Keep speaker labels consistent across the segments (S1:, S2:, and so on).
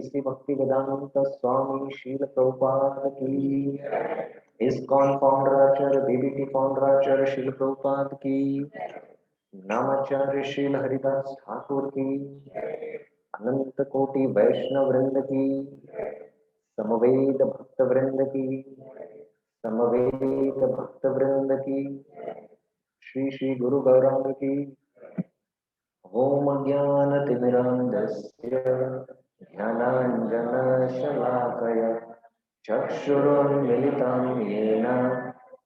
S1: श्री भक्ति वेदांत स्वामी शील प्रभुपाद की, इस्कॉन फाउंडर आचार्य बीबीटी फाउंडर आचार्य शील प्रभुपाद की, नामाचार्य शील हरिदास ठाकुर की, अनंत कोटि वैष्णव वृंद की, समवेद भक्त वृंद की, समवेद भक्त वृंद की, श्री श्री गुरु गौरांग की। ओम ज्ञानतिमिरान्धस्य ज्ञानाञ्जनशलाकया चक्षुरुन्मिलितं येन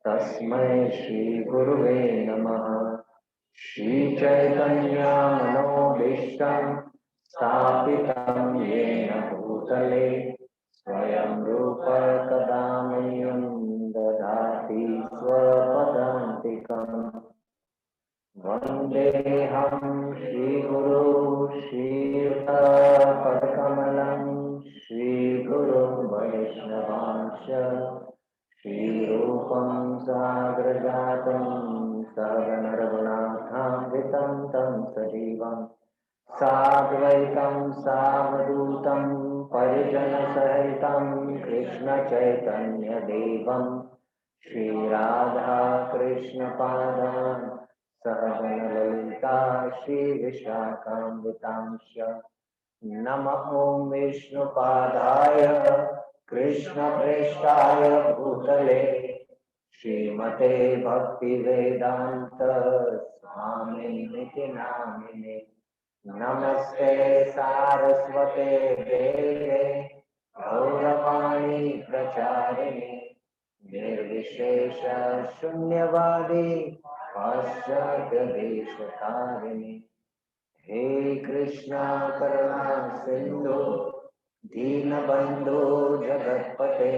S1: तस्मै श्रीगुरुवे नमः। श्रीचैतन्यमनोभीष्टं स्थापितं येन भूतले स्वयं रूप कदा मह्यं ददाति स्वपदान्तिकम्। वन्देऽहं श्रीगुरु श्रीयुतपदकमलं श्रीगुरुं वैष्णवांश श्रीरूपं साग्रजातं सहगणरघुनाथान्वितं तं सजीवं साद्वैतं सावधूतं परिजनसहितं कृष्णचैतन्यदेवं श्रीराधा कृष्णपादान् सहगणललिता श्रीविशाखान्वितांश्च। नमः ॐ विष्णुपादाय कृष्णप्रेष्ठाय भूतले श्रीमते भक्ति वेदांत स्वामिनिति नामिने नमस्ते सारस्वते देवे गौरवाणी प्रचारिणे निर्विशेष शून्यवादी पाश्चात्य देशकारिणे हे कृष्णा करुणा सिंधु दीनबंधु जगतपते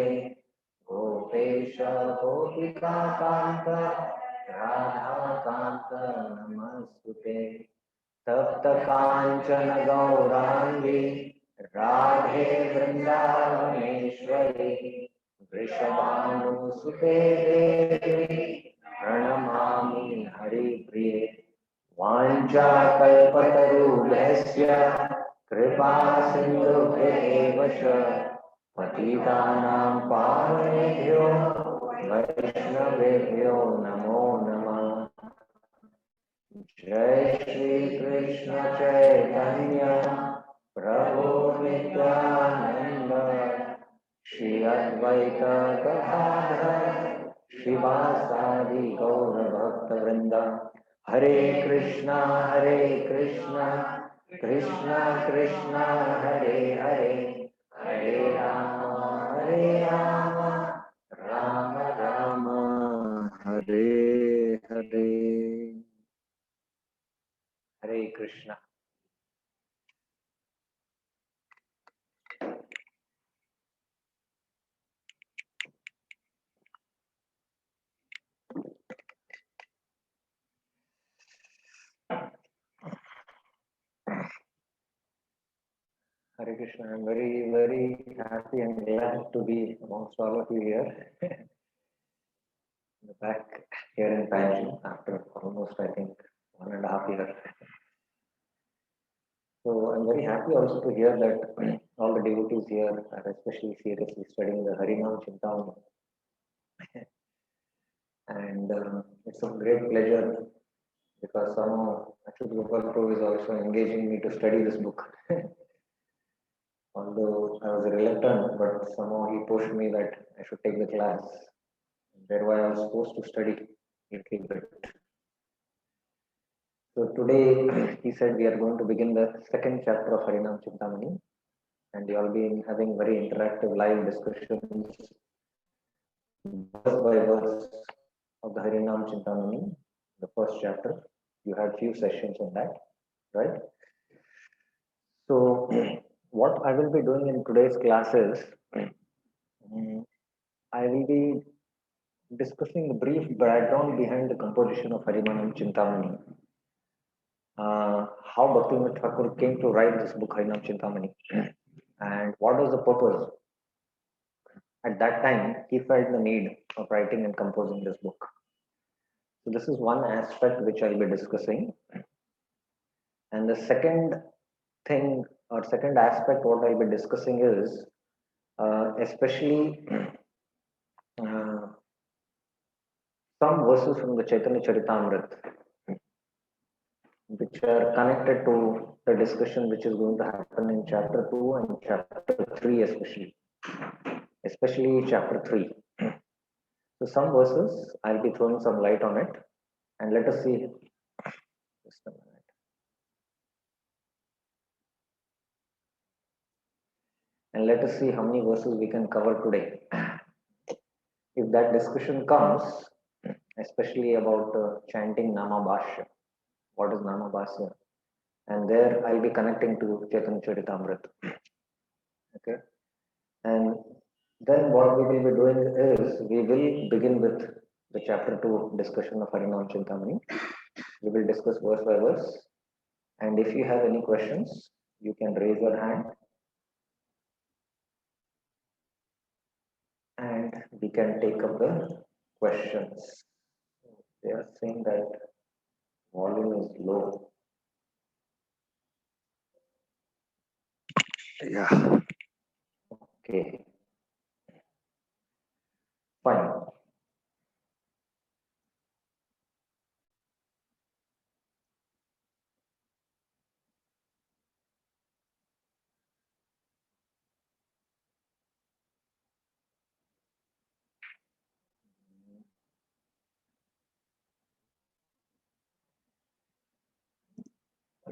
S1: गोपेश गोपिका कांत राधा कांत नमस्तुते तप्त कांचन गौरांगी राधे वृंदावनेश्वरी वृषभानुसुते देवी प्रणमामि हरिप्रिये वाञ्छाकल्पतरुभ्यश्च कृपा सिन्धुभ्येव च पतितानां पावनेभ्यो वैष्णवेभ्यो नमो नमः। जय श्री कृष्ण चैतन्य प्रभु नित्यानंद श्री अद्वैत गदाधर श्रीवासादि गौर भक्त वृंद हरे कृष्णा कृष्णा कृष्णा हरे हरे हरे राम राम राम हरे हरे। हरे Krishna. Hare Krishna. I'm very happy and glad to be amongst all of you here. In the back here in Panjim after almost I think 1.5 years. So I'm very happy also to hear that all the devotees here are especially seriously studying the Harinam Chintamani. And it's a great pleasure because somehow Achyut Gopal Prabhu is also engaging me to study this book. Although I was reluctant, but somehow he pushed me that I should take the class. Thereby I was supposed to study a little bit. So today he said we are going to begin the second chapter of Harinam Chintamani, and we will be having very interactive live discussions verse by verse of the Harinam Chintamani, the first chapter. You had few sessions on that, right? So what I will be doing in today's class is I will be discussing the brief background behind the composition of Harinam Chintamani. How Bhaktivinoda Thakur came to write this book Harinam Chintamani, and what was the purpose. At that time, he felt the need of writing and composing this book. So this is one aspect which I'll be discussing. And the second thing or second aspect what I'll be discussing is especially some verses from the Chaitanya Charitamrita which are connected to the discussion which is going to happen in chapter 2 and chapter 3 especially chapter 3. So some verses I'll be throwing some light on it, and let us see. Just a minute. And let us see how many verses we can cover today. If that discussion comes, especially about chanting Nama Bhashya, what is Nama Bhashya? And there I'll be connecting to Chaitanya Charitamrita. Okay. And then what we will be doing is we will begin with the chapter 2 discussion of Harinam Chintamani. We will discuss verse by verse. And if you have any questions, you can raise your hand and we can take up the questions. They are saying that volume is low. Yeah. Okay. Fine.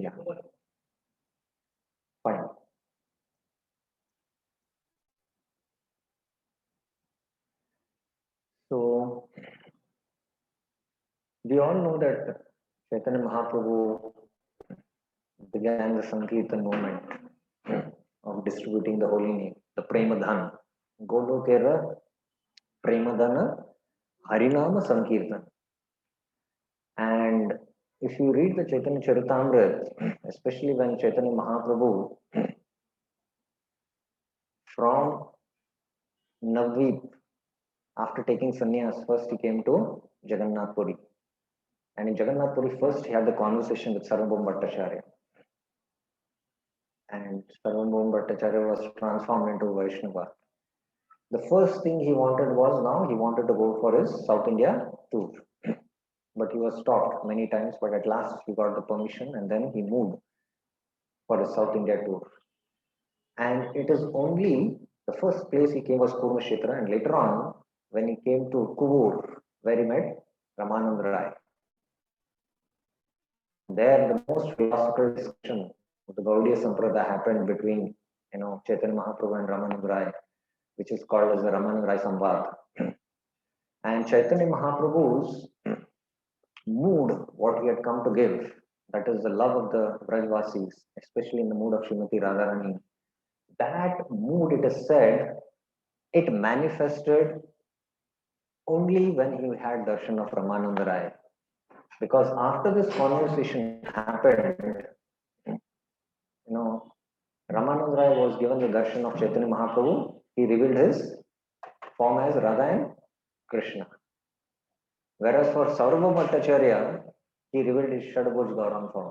S1: Yeah, fine. So we all know that Chaitanya Mahaprabhu began the Sankirtan movement of distributing the holy name, the Premadhan. Golokera Premadana Harinama Sankirtan. And if you read the Chaitanya Charitamrita, especially when Chaitanya Mahaprabhu from Navdeep, after taking sannyas, first he came to Jagannath Puri. And in Jagannath Puri, first he had the conversation with Sarvabhauma Bhattacharya. And Sarvabhauma Bhattacharya was transformed into Vaishnava. The first thing he wanted was now he wanted to go for his South India tour. But he was stopped many times, but at last he got the permission and then he moved for his South India tour. And it is only the first place he came was Kurmashetra, and later on, when he came to Kuvur, where he met Ramanand Rai. There, the most philosophical discussion of the Gaudiya Sampradaya happened between, Chaitanya Mahaprabhu and Ramanand Rai, which is called as the Ramanand Rai Samvad. And Chaitanya Mahaprabhu's mood, what he had come to give, that is the love of the Brajvasis, especially in the mood of Srimati Radharani, that mood, it is said, it manifested only when he had darshan of Ramananda Rai. Because after this conversation happened, Ramananda Rai was given the darshan of Chaitanya Mahaprabhu. He revealed his form as Radha and Krishna. Whereas for Sarvabhauma Bhattacharya, he revealed his Shadabhuj Gauram form.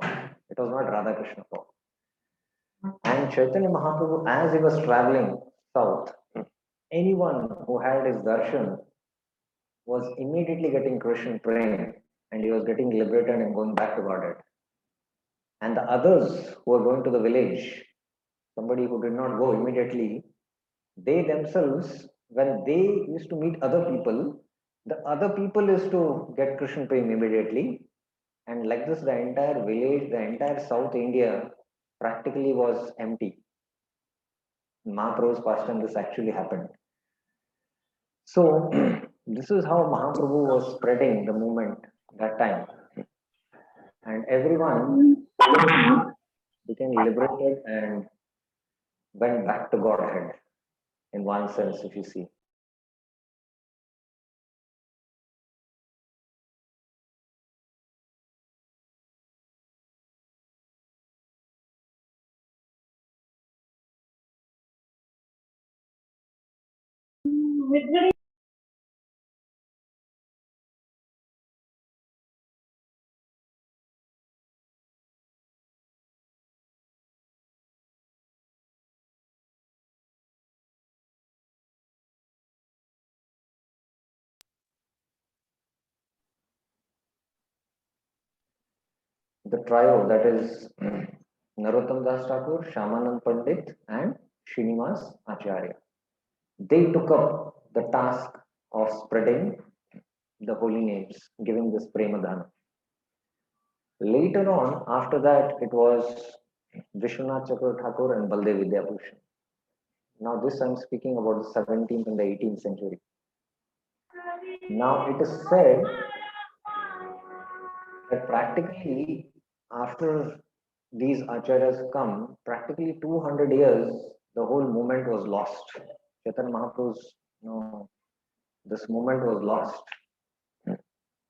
S1: It was not Radha Krishna form. And Chaitanya Mahaprabhu, as he was traveling south, anyone who had his darshan was immediately getting Krishna praying, and he was getting liberated and going back to Godhead. And the others who were going to the village, somebody who did not go immediately, they themselves, when they used to meet other people, the other people used to get Krishna praying immediately. And like this, the entire village, the entire South India practically was empty. In Mahaprabhu's pastime, this actually happened. So, this is how Mahaprabhu was spreading the movement that time. And everyone became liberated and went back to Godhead, in one sense, if you see. The trio, that is Narottam Das Thakur, Shyamanand Pandit, and Srinivas Acharya, they took up the task of spreading the holy names, giving this Premadhana. Later on, after that, it was Vishwanath Chakravarti Thakur and Baldev Vidyabhushan. Now, this I'm speaking about the 17th and the 18th century. Now, it is said that practically after these acharyas come, practically 200 years, the whole movement was lost. Chaitanya Mahaprabhu's, this movement was lost.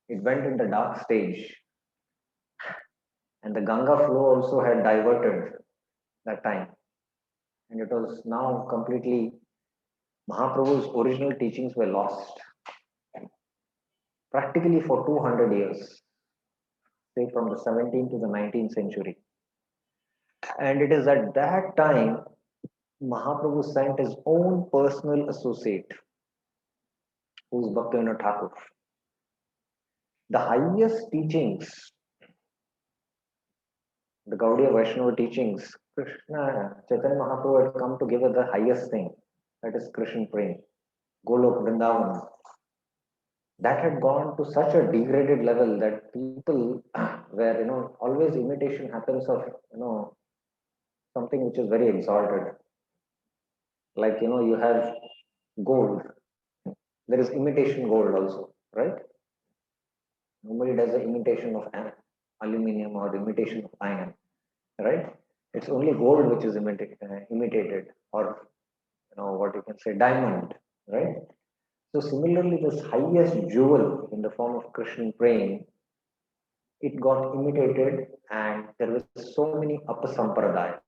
S1: It went in the dark stage. And the Ganga flow also had diverted that time. And it was now completely, Mahaprabhu's original teachings were lost. Practically for 200 years, say from the 17th to the 19th century. And it is at that time Mahaprabhu sent his own personal associate, who is Bhaktivinoda Thakur. The highest teachings, the Gaudiya Vaishnava teachings, Chaitanya Mahaprabhu had come to give us the highest thing, that is Krishna praying, Golok Vrindavan. that had gone to such a degraded level that people where always imitation happens of something which is very exalted. Like you have gold. There is imitation gold also, right? Nobody does an imitation of aluminum or imitation of iron, right? It's only gold which is imitated, or what you can say, diamond, right? So similarly, this highest jewel in the form of Krishna praying, it got imitated, and there were so many apasampradayas,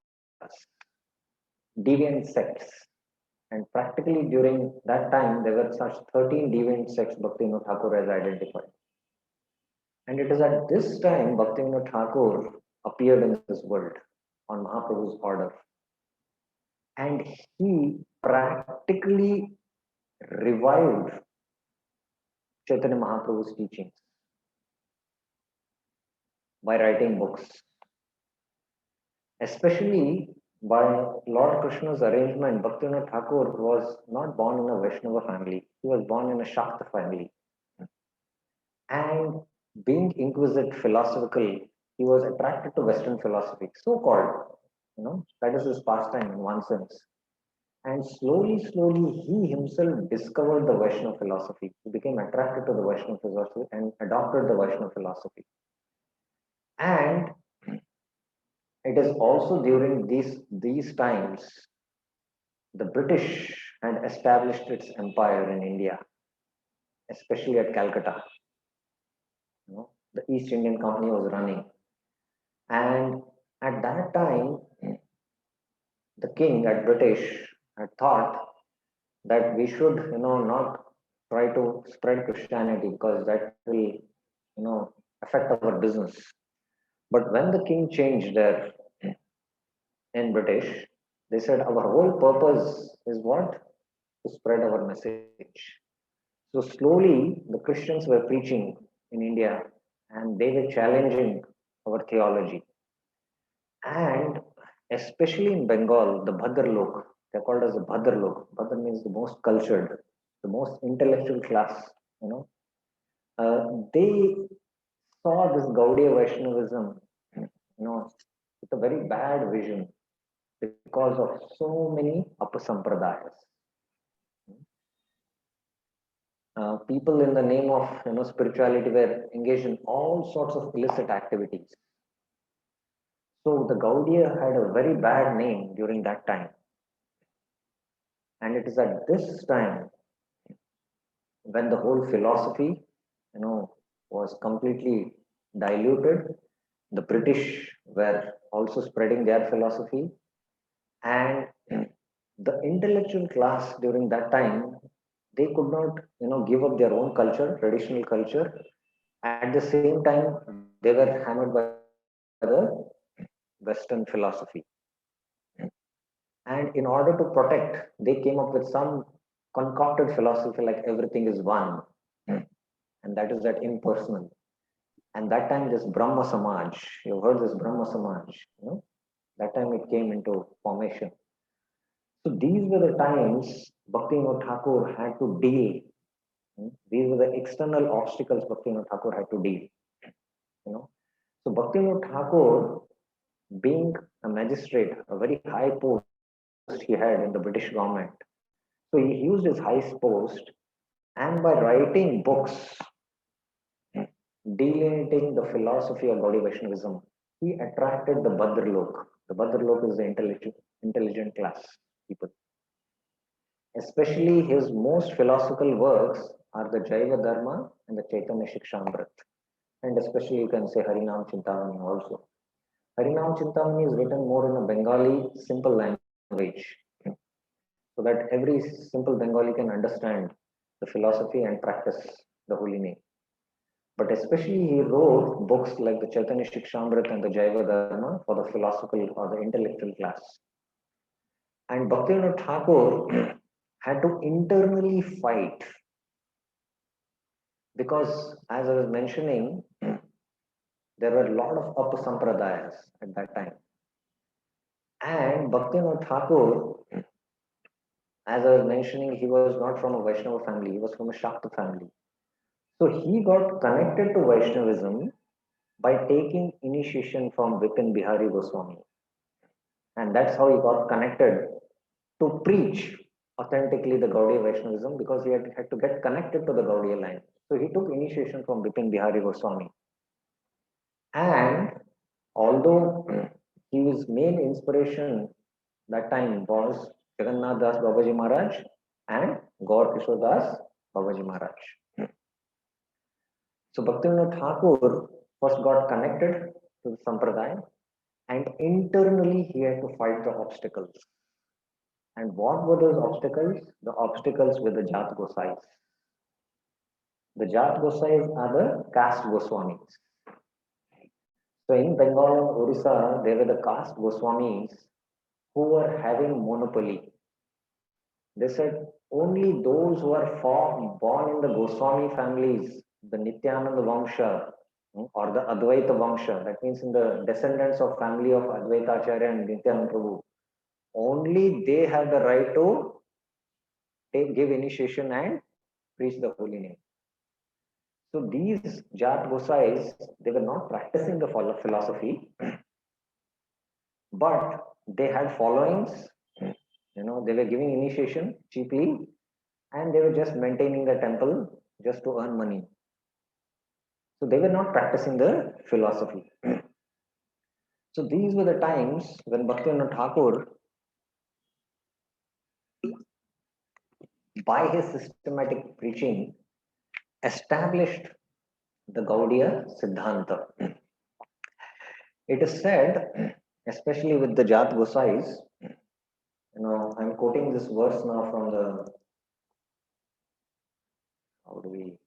S1: deviant sects. And practically during that time, there were such 13 deviant sects Bhaktivinoda Thakur has identified. And it is at this time Bhaktivinoda Thakur appeared in this world on Mahaprabhu's order. And he practically revived Chaitanya Mahaprabhu's teachings by writing books, especially by Lord Krishna's arrangement. Bhaktivinoda Thakur was not born in a Vaishnava family, he was born in a Shakta family. And being inquisitive, philosophical, he was attracted to Western philosophy, so called, that is his pastime in one sense. And slowly, slowly, he himself discovered the Vaishnava philosophy. He became attracted to the Vaishnava philosophy and adopted the Vaishnava philosophy. And it is also during these times the British had established its empire in India, especially at Calcutta. The East Indian Company was running, and at that time, the king at British had thought that we should, not try to spread Christianity because that will, affect our business. But when the king changed there in British, they said our whole purpose is what? To spread our message. So slowly the Christians were preaching in India and they were challenging our theology. And especially in Bengal, the Bhadralok, they're called as the Bhadralok. Bhadra means the most cultured, the most intellectual class, they saw this Gaudiya Vaishnavism, with a very bad vision because of so many apasampradayas. People in the name of spirituality were engaged in all sorts of illicit activities. So the Gaudiya had a very bad name during that time. And it is at this time when the whole philosophy, was completely diluted. The British were also spreading their philosophy. And the intellectual class during that time, they could not, give up their own culture, traditional culture. At the same time, they were hammered by the Western philosophy. And in order to protect, they came up with some concocted philosophy like everything is one, and that is that impersonal. And that time, this Brahma Samaj, you've heard this Brahma Samaj, that time it came into formation. So these were the times Bhaktivinoda Thakur had to deal. These were the external obstacles Bhaktivinoda Thakur had to deal. So Bhaktivinoda Thakur, being a magistrate, a very high post he had in the British government, so he used his high post, and by writing books delineating the philosophy of Gaudiya Vaishnavism, he attracted the Bhadralok. The Bhadralok is the intelligent class people. Especially his most philosophical works are the Jaiva Dharma and the Chaitanya Shikshamrit. And especially you can say Harinam Chintamani also. Harinam Chintamani is written more in a Bengali simple language, so that every simple Bengali can understand the philosophy and practice the holy name. But especially he wrote books like the Chaitanya Shikshamrit and the Jaiva Dharma for the philosophical or the intellectual class. And Bhaktivinoda Thakur had to internally fight because, as I was mentioning, there were a lot of apasampradayas at that time. And Bhaktivinoda Thakur, as I was mentioning, he was not from a Vaishnava family, he was from a Shakta family. So he got connected to Vaishnavism by taking initiation from Vipin Bihari Goswami. And that's how he got connected to preach authentically the Gaudiya Vaishnavism, because he had to get connected to the Gaudiya line. So he took initiation from Vipin Bihari Goswami. And although his main inspiration that time was Jagannath Das Babaji Maharaj and Gaur Kishore Das Babaji Maharaj. So Bhaktivinoda Thakur first got connected to the Sampradaya, and internally he had to fight the obstacles. And what were those obstacles? The obstacles were the Jat Gosais. The Jat Gosais are the caste Goswamis. So in Bengal and Orissa, there were the caste Goswamis who were having monopoly. They said only those who are born in the Goswami families, the Nityananda Vamsha, or the Advaita Vamsha, that means in the descendants of family of Advaita Acharya and Nityananda Prabhu, only they have the right to give initiation and preach the holy name. So these Jat Gosais, they were not practicing the philosophy, but they had followings. They were giving initiation cheaply, and they were just maintaining the temple just to earn money. So they were not practicing the philosophy. So these were the times when Bhaktivinoda Thakur, by his systematic preaching, established the Gaudiya Siddhanta. It is said, especially with the Jat Gosais, I'm quoting this verse now from the, how do we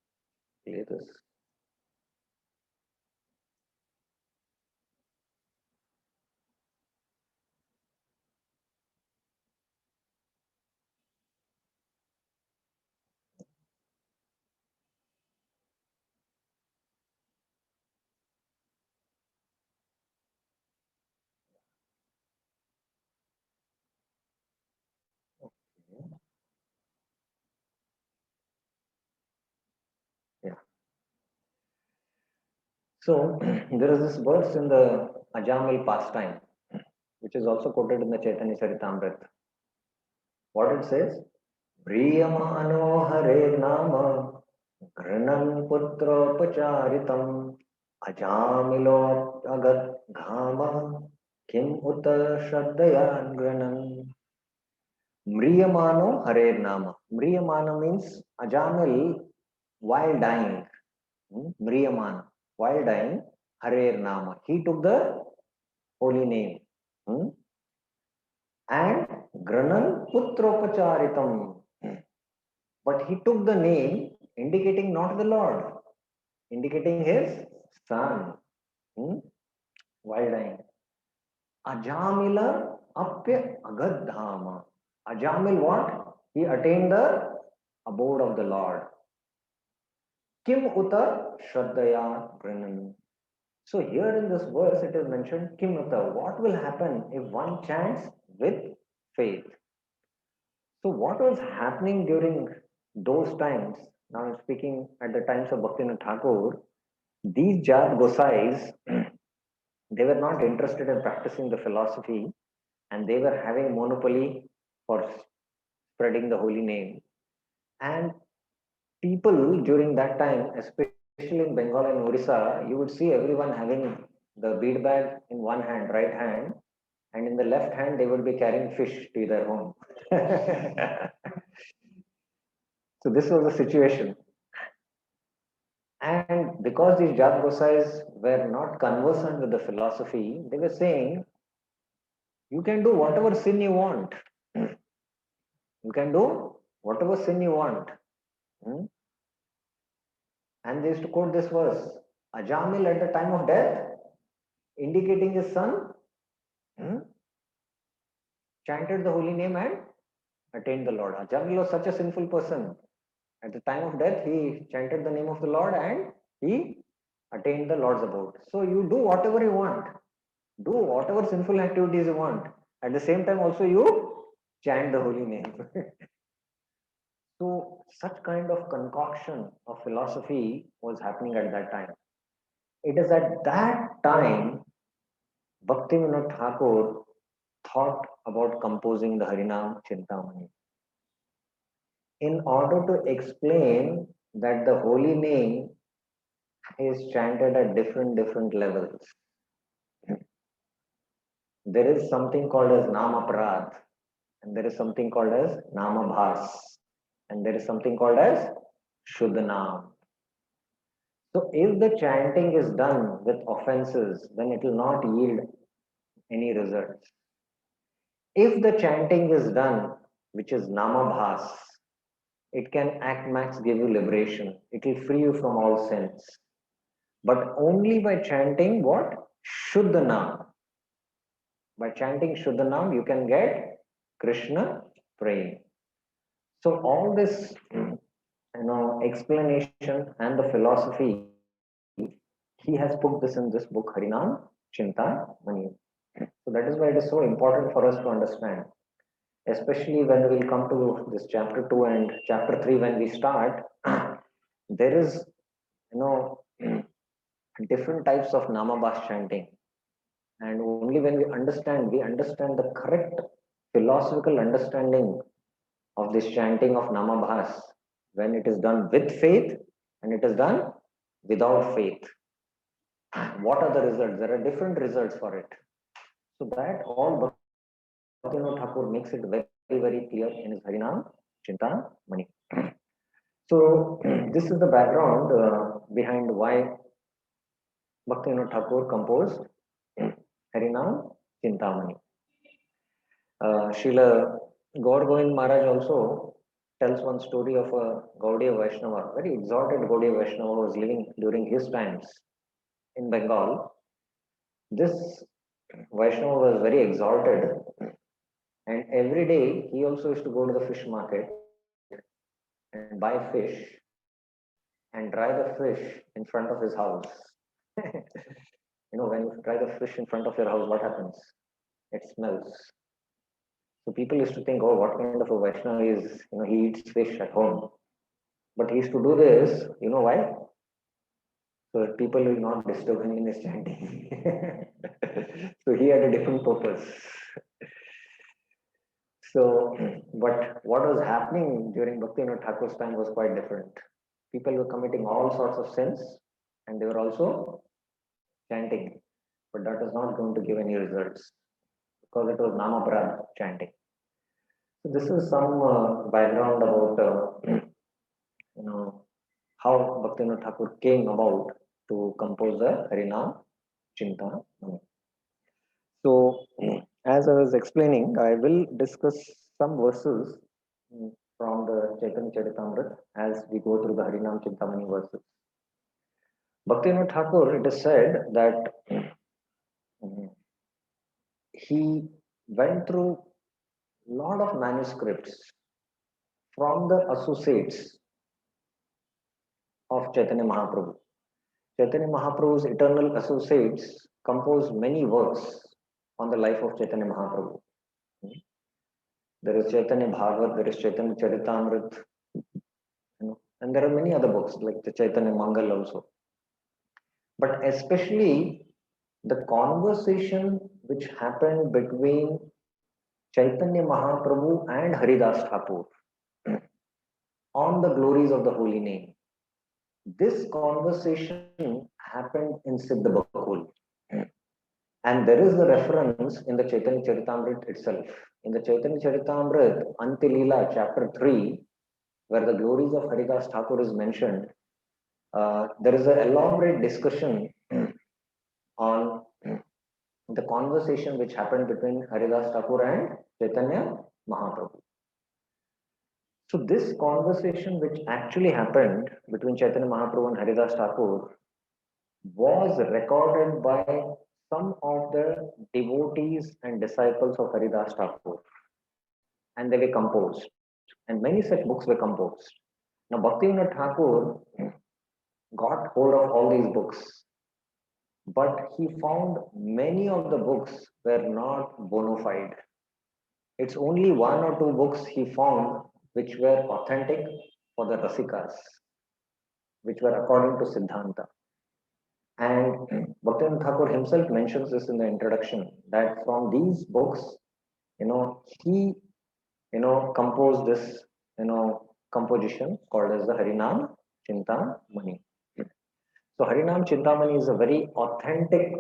S1: play this? Yeah. So there is this verse in the Ajamil pastime, which is also quoted in the Chaitanya Charitamrita. What it says? Priyamano Hare Nama Granam Putropacharitam Ajamilo Agat Ghama Kim Uta Shraddhayan Granam. Mriyamano Hare Nama. Mriyamana means Ajamil while dying. Mriyamana while dying, Hare Nama. He took the holy name. And Granan Putropacharitam. But he took the name indicating not the Lord, indicating his son. While dying. Ajamila Apya Agadhama. Ajamil what? He attained the abode of the Lord. Kim Uta Shraddhaya Granan. So here in this verse it is mentioned Kim Uta. What will happen if one chants with faith? So what was happening during those times? Now I'm speaking at the times of Bhaktivinoda Thakur. These Jat Gosais, they were not interested in practicing the philosophy, and they were having monopoly for spreading the holy name. And people during that time, especially in Bengal and Orissa, you would see everyone having the bead bag in one hand, right hand, and in the left hand they would be carrying fish to their home. So this was the situation. And because these Jat Gosais were not conversant with the philosophy, they were saying, you can do whatever sin you want. You can do whatever sin you want. And they used to quote this verse, Ajamil at the time of death, indicating his son, chanted the holy name and attained the Lord. Ajamil was such a sinful person. At the time of death, he chanted the name of the Lord and he attained the Lord's abode. So you do whatever you want. Do whatever sinful activities you want. At the same time also you chant the holy name. So such kind of concoction of philosophy was happening at that time. It is at that time Bhaktivinoda Thakur thought about composing the Harinam Chintamani in order to explain that the holy name is chanted at different levels. There is something called as Namaprad, and there is something called as Namabhas, and there is something called as Shuddhanam. So if the chanting is done with offenses, then it will not yield any results. If the chanting is done, which is Namabhas, it can act max give you liberation. It will free you from all sins. But only by chanting what? Shuddhanam. By chanting Shuddhanam, you can get Krishna praying. So all this, explanation and the philosophy, he has put this in this book, Harinam Chinta Mani. So that is why it is so important for us to understand, especially when we will come to this chapter 2 and chapter 3 when we start. There is, you know, different types of Namabhas chanting. And only when we understand the correct philosophical understanding of this chanting of Namabhas, when it is done with faith and it is done without faith. What are the results? There are different results for it. So that all Bhaktivinoda Thakur makes it very clear in his Harinam Chinta Mani. So this is the background behind why Bhaktivinoda Thakur composed Harinam Chintamani. Srila Gaur Govind Maharaj also tells one story of a Gaudiya Vaishnava, very exalted Gaudiya Vaishnava who was living during his times in Bengal. This Vaishnava was very exalted, and every day he also used to go to the fish market and buy fish and dry the fish in front of his house. When you dry the fish in front of your house, what happens? It smells. So people used to think, oh, what kind of a Vaishnava is, he eats fish at home. But he used to do this, why? So that people will not disturb him in his chanting. So he had a different purpose. So, but what was happening during Bhaktivinoda Thakur's time was quite different. People were committing all sorts of sins and they were also chanting. But that is not going to give any results because it was Namaprad chanting. So this is some background about how Bhaktivinoda Thakur came about to compose the Harinam Chinta. So as I was explaining, I will discuss some verses from the Chaitanya Charitamrita as we go through the Harinam Chintamani verses. Bhaktivinoda Thakur, it is said that he went through a lot of manuscripts from the associates of Chaitanya Mahaprabhu. Chaitanya Mahaprabhu's eternal associates composed many works on the life of Chaitanya Mahaprabhu. There is Chaitanya Bhagavat, there is Chaitanya Charitamrita, and there are many other books like the Chaitanya Mangal also. But especially the conversation which happened between Chaitanya Mahaprabhu and Haridas Thakur on the glories of the holy name. This conversation happened in Siddha Bakul. And there is a reference in the Chaitanya Charitamrita itself. In the Chaitanya Charitamrita, Antilila, chapter 3, where the glories of Haridas Thakur is mentioned, there is an elaborate discussion on the conversation which happened between Haridas Thakur and Chaitanya Mahaprabhu. So this conversation which actually happened between Chaitanya Mahaprabhu and Haridas Thakur was recorded by some of the devotees and disciples of Haridas Thakur, and they were composed, and many such books were composed. Now Bhaktivinoda Thakur got hold of all these books, but he found many of the books were not bona fide. It's only one or two books he found which were authentic for the Rasikas, which were according to Siddhanta. And Bhaktivinoda Thakur himself mentions this in the introduction that from these books, he, composed this, composition called as the Harinam Chintamani. So Harinam Chintamani is a very authentic,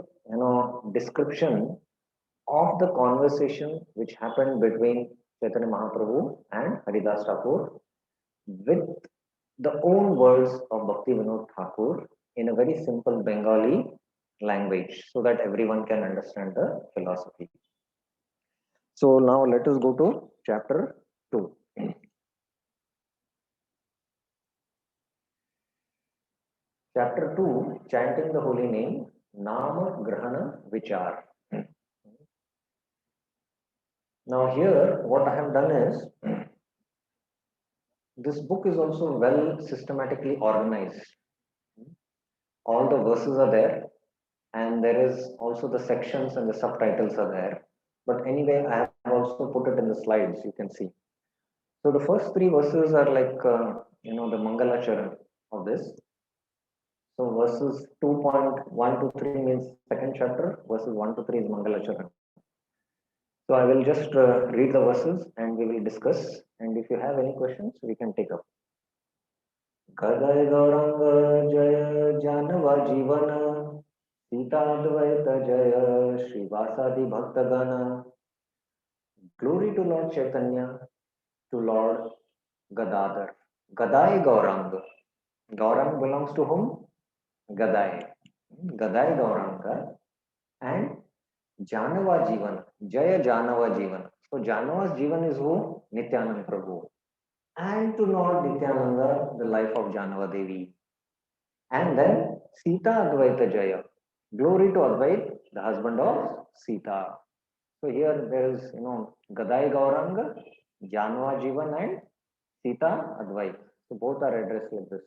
S1: description of the conversation which happened between Chaitanya Mahaprabhu and Haridas Thakur with the own words of Bhakti Vinod Thakur in a very simple Bengali language so that everyone can understand the philosophy. So now let us go to chapter 2. Chapter 2, chanting the holy name, Nama Grahana Vichar. Now here, what I have done is, this book is also well systematically organized. All the verses are there, and there is also the sections and the subtitles are there. But anyway, I have also put it in the slides, you can see. So the first 3 verses are like, the Mangala Charan of this. So verses 2.1 to 3 means second chapter, verses 1 to 3 is Mangala Charan. So I will just read the verses and we will discuss. And if you have any questions, we can take up. Gadai Gauranga Jaya Janava Jivana Sita Advaita Jaya Srivasadi Bhaktagana. Glory to Lord Chaitanya, to Lord Gadadhar. Gadai Gauranga. Gaurang belongs to whom? Gadai. Gadai Gauranga. And Janava Jivan. Jaya Janava Jivan. So Janava's Jivan is who? Nityananda Prabhu. And to Lord Nityananda, the life of Janava Devi. And then Sita Advaita Jaya. Glory to Advait, the husband of Sita. So here there is, Gadai Gauranga, Janava Jivan and Sita Advait. So both are addressed like this.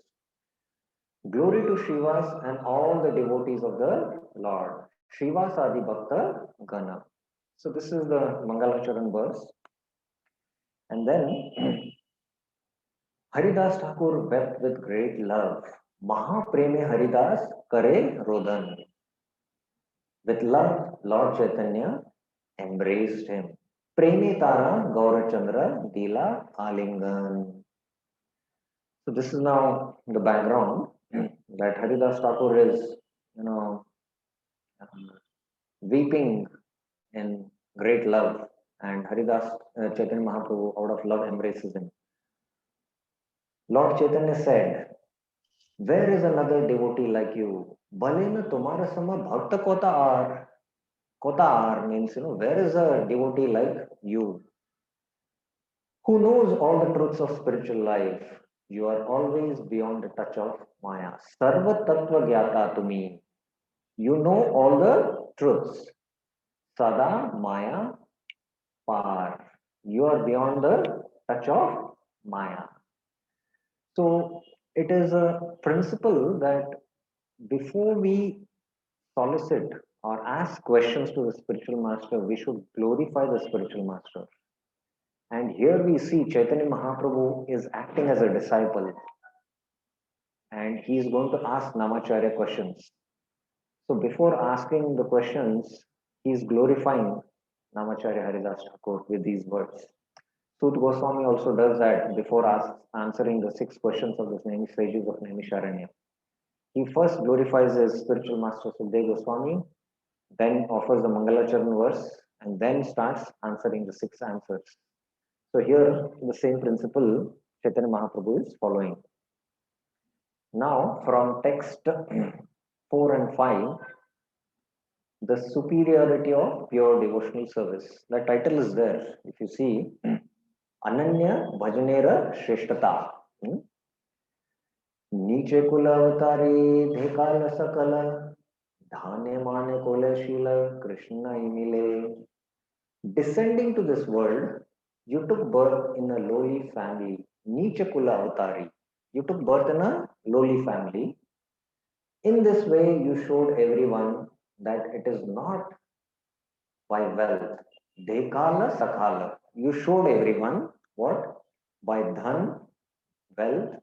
S1: Glory to Srivas and all the devotees of the Lord. Srivas Adi Bhakta Gana. So this is the Mangalacharan verse. And then Haridas Thakur wept with great love. Mahapreme Haridas Kare Rodan. With love, Lord Chaitanya embraced him. Premi Tara Gaurachandra Dila Alingan. So this is now the background that Haridas Thakur is, weeping in great love, and Haridas Chaitanya Mahaprabhu out of love embraces him. Lord Chaitanya said, "Where is another devotee like you? Balena tumara sama bhakta kota ar." Kota ar means, where is a devotee like you? Who knows all the truths of spiritual life? You are always beyond the touch of Maya. Sarva Tattva Gyata Tumi. You know all the truths. Sada Maya Par. You are beyond the touch of Maya. So it is a principle that before we solicit or ask questions to the spiritual master, we should glorify the spiritual master. And here we see Chaitanya Mahaprabhu is acting as a disciple and he is going to ask Namacharya questions. So before asking the questions, he is glorifying Namacharya Haridas Thakur with these words. Sut Goswami also does that before answering the 6 questions of the Nemi sages of Naimisharanya. He first glorifies his spiritual master Sukdev Goswami, then offers the Mangalacharan verse, and then starts answering the 6 answers. So here, the same principle Chaitanya Mahaprabhu is following. Now, from text 4 and 5, the superiority of pure devotional service. The title is there. If you see, Ananya Bhajanera Shrestata. Niche Kula Avatari Dhekala Sakala Dhane Mane Kole Shila Krishna Imile. Descending to this world, you took birth in a lowly family. Niche Kula Avatari. You took birth in a lowly family. In this way, you showed everyone that it is not by wealth. Dekala Sakala. You showed everyone what? by dhan, wealth,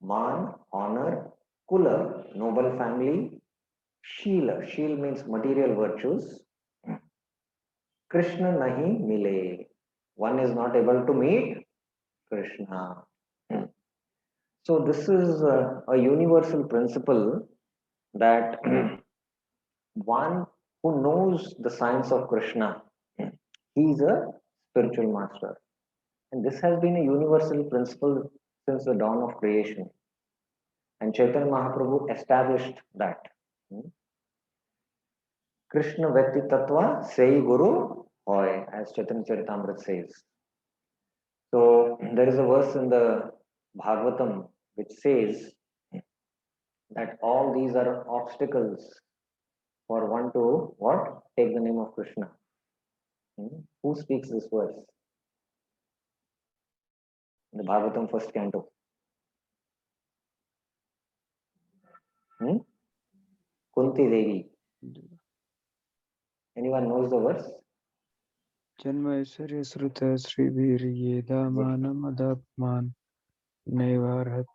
S1: man, honor, kula, noble family, shila. Shil means material virtues. Krishna nahi mile. One is not able to meet Krishna. So this is a universal principle that one who knows the science of Krishna, he is a spiritual master. And this has been a universal principle since the dawn of creation. And Chaitanya Mahaprabhu established that. Krishna Vetti Tattva Sei Guru Hoy, as Chaitanya Charitamrita says. So there is a verse in the Bhagavatam which says that all these are obstacles for one to what? Take the name of Krishna. Who speaks this verse? The Bhagavatam first canto. Kunti Devi. Anyone knows the verse?
S2: Janmaisarya Sruta Sribhir Yeda Manam Adapman Nevarhat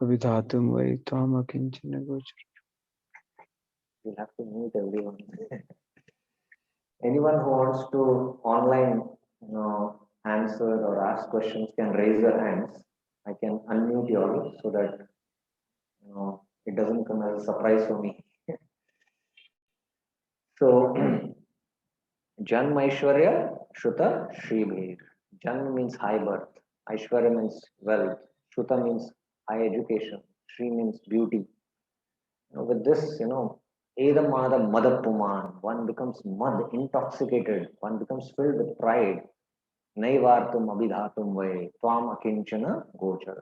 S2: Abhidhatum Vai Tvam Akinchana Gochar.
S1: You'll have to meet everyone. Anyone who wants to online answer or ask questions can raise their hands. I can unmute you all so that it doesn't come as a surprise for me. So, Janma Aishwarya Shruta Shribhir. Jan means high birth. Aishwarya means wealth. Shruta means high education. Shri means beauty. With this, Edamada Madapuman, one becomes mad, intoxicated, one becomes filled with pride. Naivartum abhidhatum vai, tvam akinchana gochar.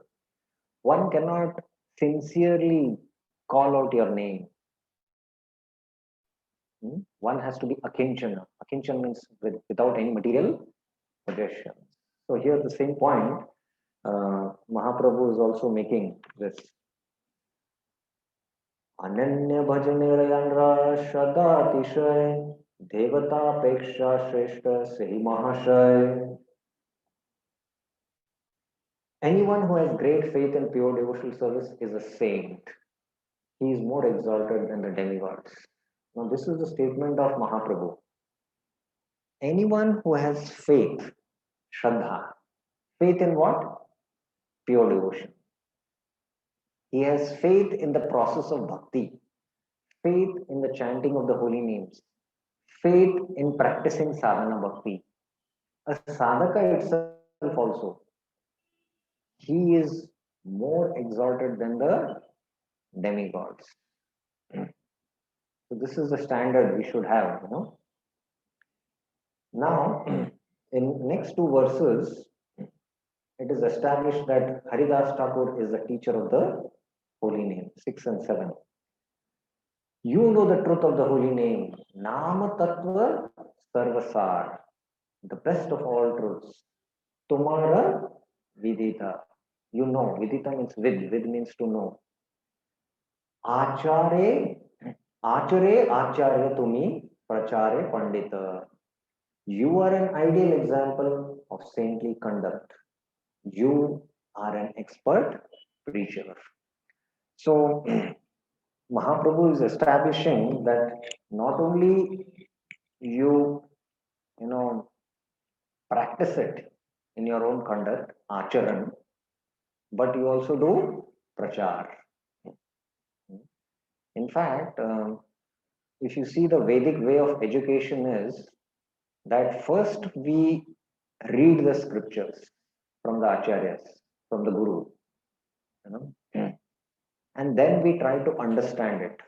S1: One cannot sincerely call out your name. One has to be akinchana. Akinchana means without any material possessions. So here the same point, Mahaprabhu is also making this. अनन्य भजन सदातिशय देवतापेक्षा श्रेष्ठ सही महाशय. Anyone who has great faith and pure devotional service is a saint. He is more exalted than the demigods. Now this is the statement of Mahaprabhu. Anyone who has faith, Shraddha, faith in what? Pure devotion. He has faith in the process of bhakti, faith in the chanting of the holy names, faith in practicing sadhana bhakti. A sadhaka itself also, he is more exalted than the demigods. So this is the standard we should have, Now, in next two verses, it is established that Haridas Thakur is the teacher of the holy name, 6 and 7. You know the truth of the holy name, Nama Tattva Sarvasar, the best of all truths. Tumara Vidita. You know, Vidita means vid means to know. Achare Acharya Tumi Prachare Pandita. You are an ideal example of saintly conduct. You are an expert preacher. So, Mahaprabhu is establishing that not only you practice it in your own conduct, acharan, but you also do prachar. In fact, if you see the Vedic way of education is that first we read the scriptures from the acharyas, from the guru, and then we try to understand it.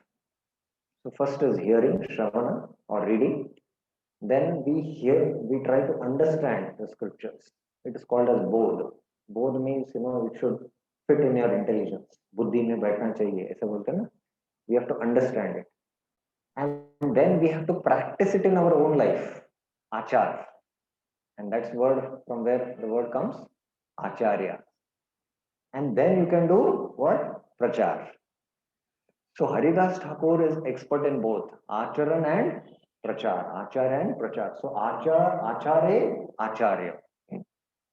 S1: So first is hearing, shravana or reading. Then we try to understand the scriptures. It is called as bodh. Bodh means, it should fit in your intelligence. Buddhi mein baithna chahiye, aisa bolte na? We have to understand it. And then we have to practice it in our own life. Achar. And that's word from where the word comes, acharya. And then you can do what? Prachar. So Haridas Thakur is expert in both acharan and prachar. Achar and prachar. So achare, acharya.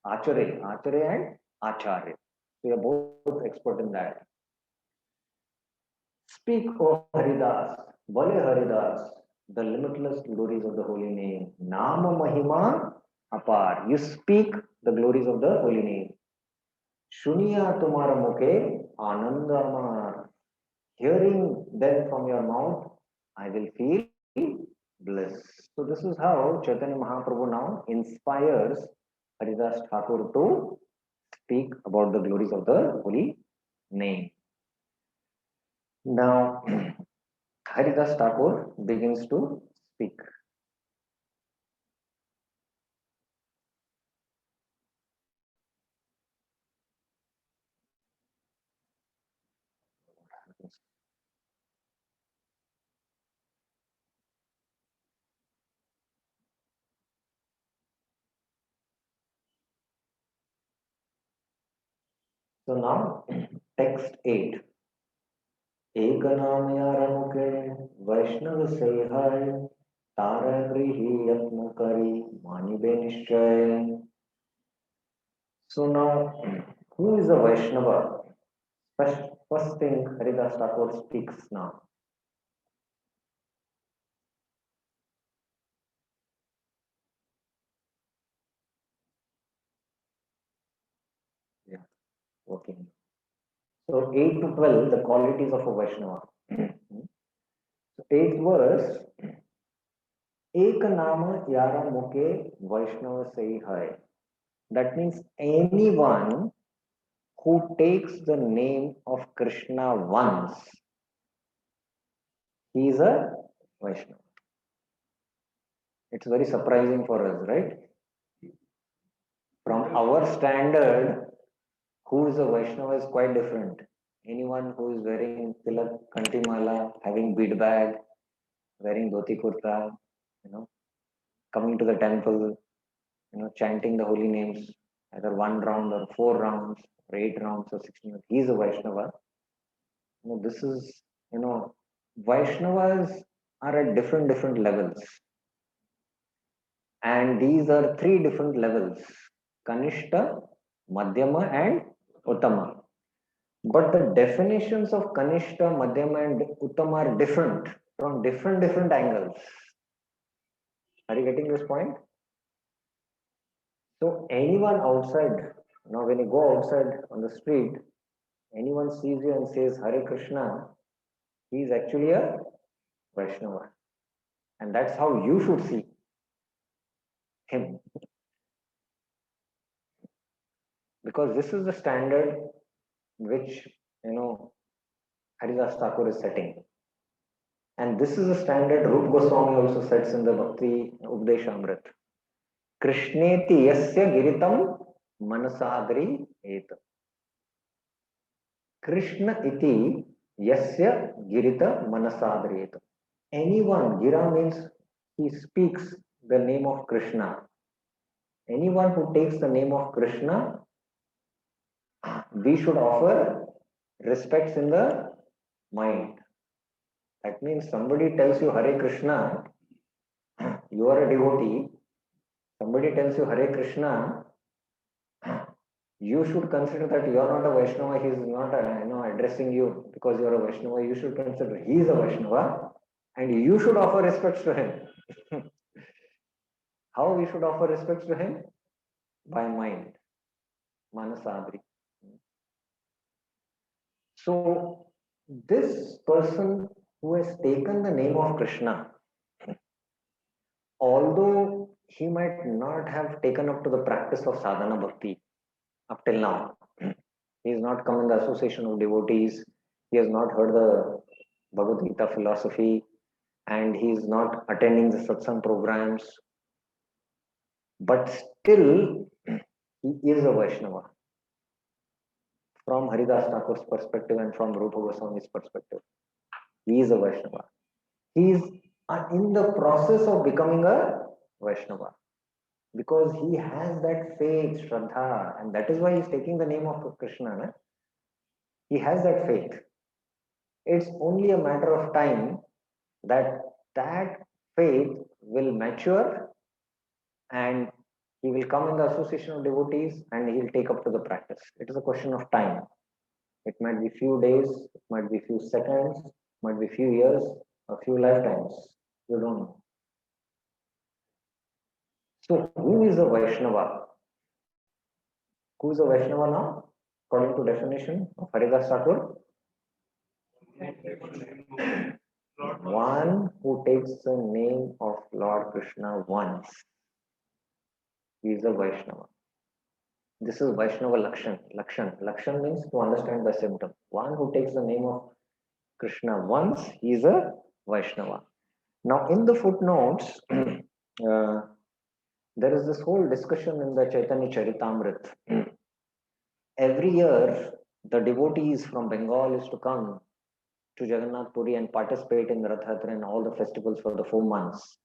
S1: Acharya and Acharya. We are both expert in that. Speak, O Haridas, Vale Haridas, the limitless glories of the holy name. Nama Mahima Apar. You speak the glories of the holy name. Shuniya Tumara Mukhe Anandamar. Hearing them from your mouth, I will feel bliss. So this is how Chaitanya Mahaprabhu now inspires Haridas Thakur to speak about the glories of the holy name. Now, Haridas Thakur begins to speak. So now, text 8. एक नाम यार मुके वैष्णव से है तारा गृही यत्न करी मानिबे निश्चय. So now, who is a Vaishnava? First thing Haridas Thakur speaks now. Yeah, working. So 8 to 12, the qualities of a Vaishnava. So 8th verse, एक नाम यारा मुके वैष्णव से है. That means anyone who takes the name of Krishna once, he is a Vaishnava. It's very surprising for us, right? From our standard, who is a Vaishnava is quite different. Anyone who is wearing tilak, kantimala, having bead bag, wearing dhoti kurta, coming to the temple, chanting the holy names, either 1 round or 4 rounds, or 8 rounds or 16 rounds. He is a Vaishnava. This is, Vaishnavas are at different levels. And these are 3 different levels: Kanishta, Madhyama, and Uttama. But the definitions of Kanishta, Madhyama, and Uttama are different from different angles. Are you getting this point? So anyone outside, when you go outside on the street, anyone sees you and says Hare Krishna, he is actually a Vaishnava. And that's how you should see him. Because this is the standard which, Haridas Thakur is setting. And this is the standard Rup Goswami also sets in the Bhakti Updeshamrit. Krishneti yasya giritam manasadri et. Krishna iti yasya girita manasadri et. Anyone, gira means he speaks the name of Krishna. Anyone who takes the name of Krishna, we should offer respects in the mind. That means somebody tells you Hare Krishna, you are a devotee. Somebody tells you Hare Krishna, you should consider that you are not a Vaishnava. He is not addressing you because you are a Vaishnava. You should consider he is a Vaishnava and you should offer respects to him. How we should offer respects to him? By mind. Manasadri. So this person who has taken the name of Krishna, although he might not have taken up to the practice of sadhana bhakti up till now, he has not come in the association of devotees, he has not heard the Bhagavad Gita philosophy, and he is not attending the satsang programs, but still he is a Vaishnava from Haridas Thakur's perspective and from Rupa Goswami's perspective. He is a Vaishnava. He is in the process of becoming a Vaishnava because he has that faith, Shraddha, and that is why he is taking the name of Krishna. Na? He has that faith. It's only a matter of time that faith will mature and He will come in the association of devotees and he will take up to the practice. It is a question of time. It might be few days, it might be few seconds, it might be few years, a few lifetimes. You don't know. So who is a Vaishnava? Who is a Vaishnava now? According to definition of Haridas Thakur, one who takes the name of Lord Krishna once. He is a Vaishnava. This is Vaishnava Lakshan. Lakshan means to understand by symptom. One who takes the name of Krishna once, he is a Vaishnava. Now in the footnotes, there is this whole discussion in the Chaitanya Charitamrita. Every year, the devotees from Bengal is to come to Jagannath Puri and participate in the Rath Yatra and all the festivals for the 4 months.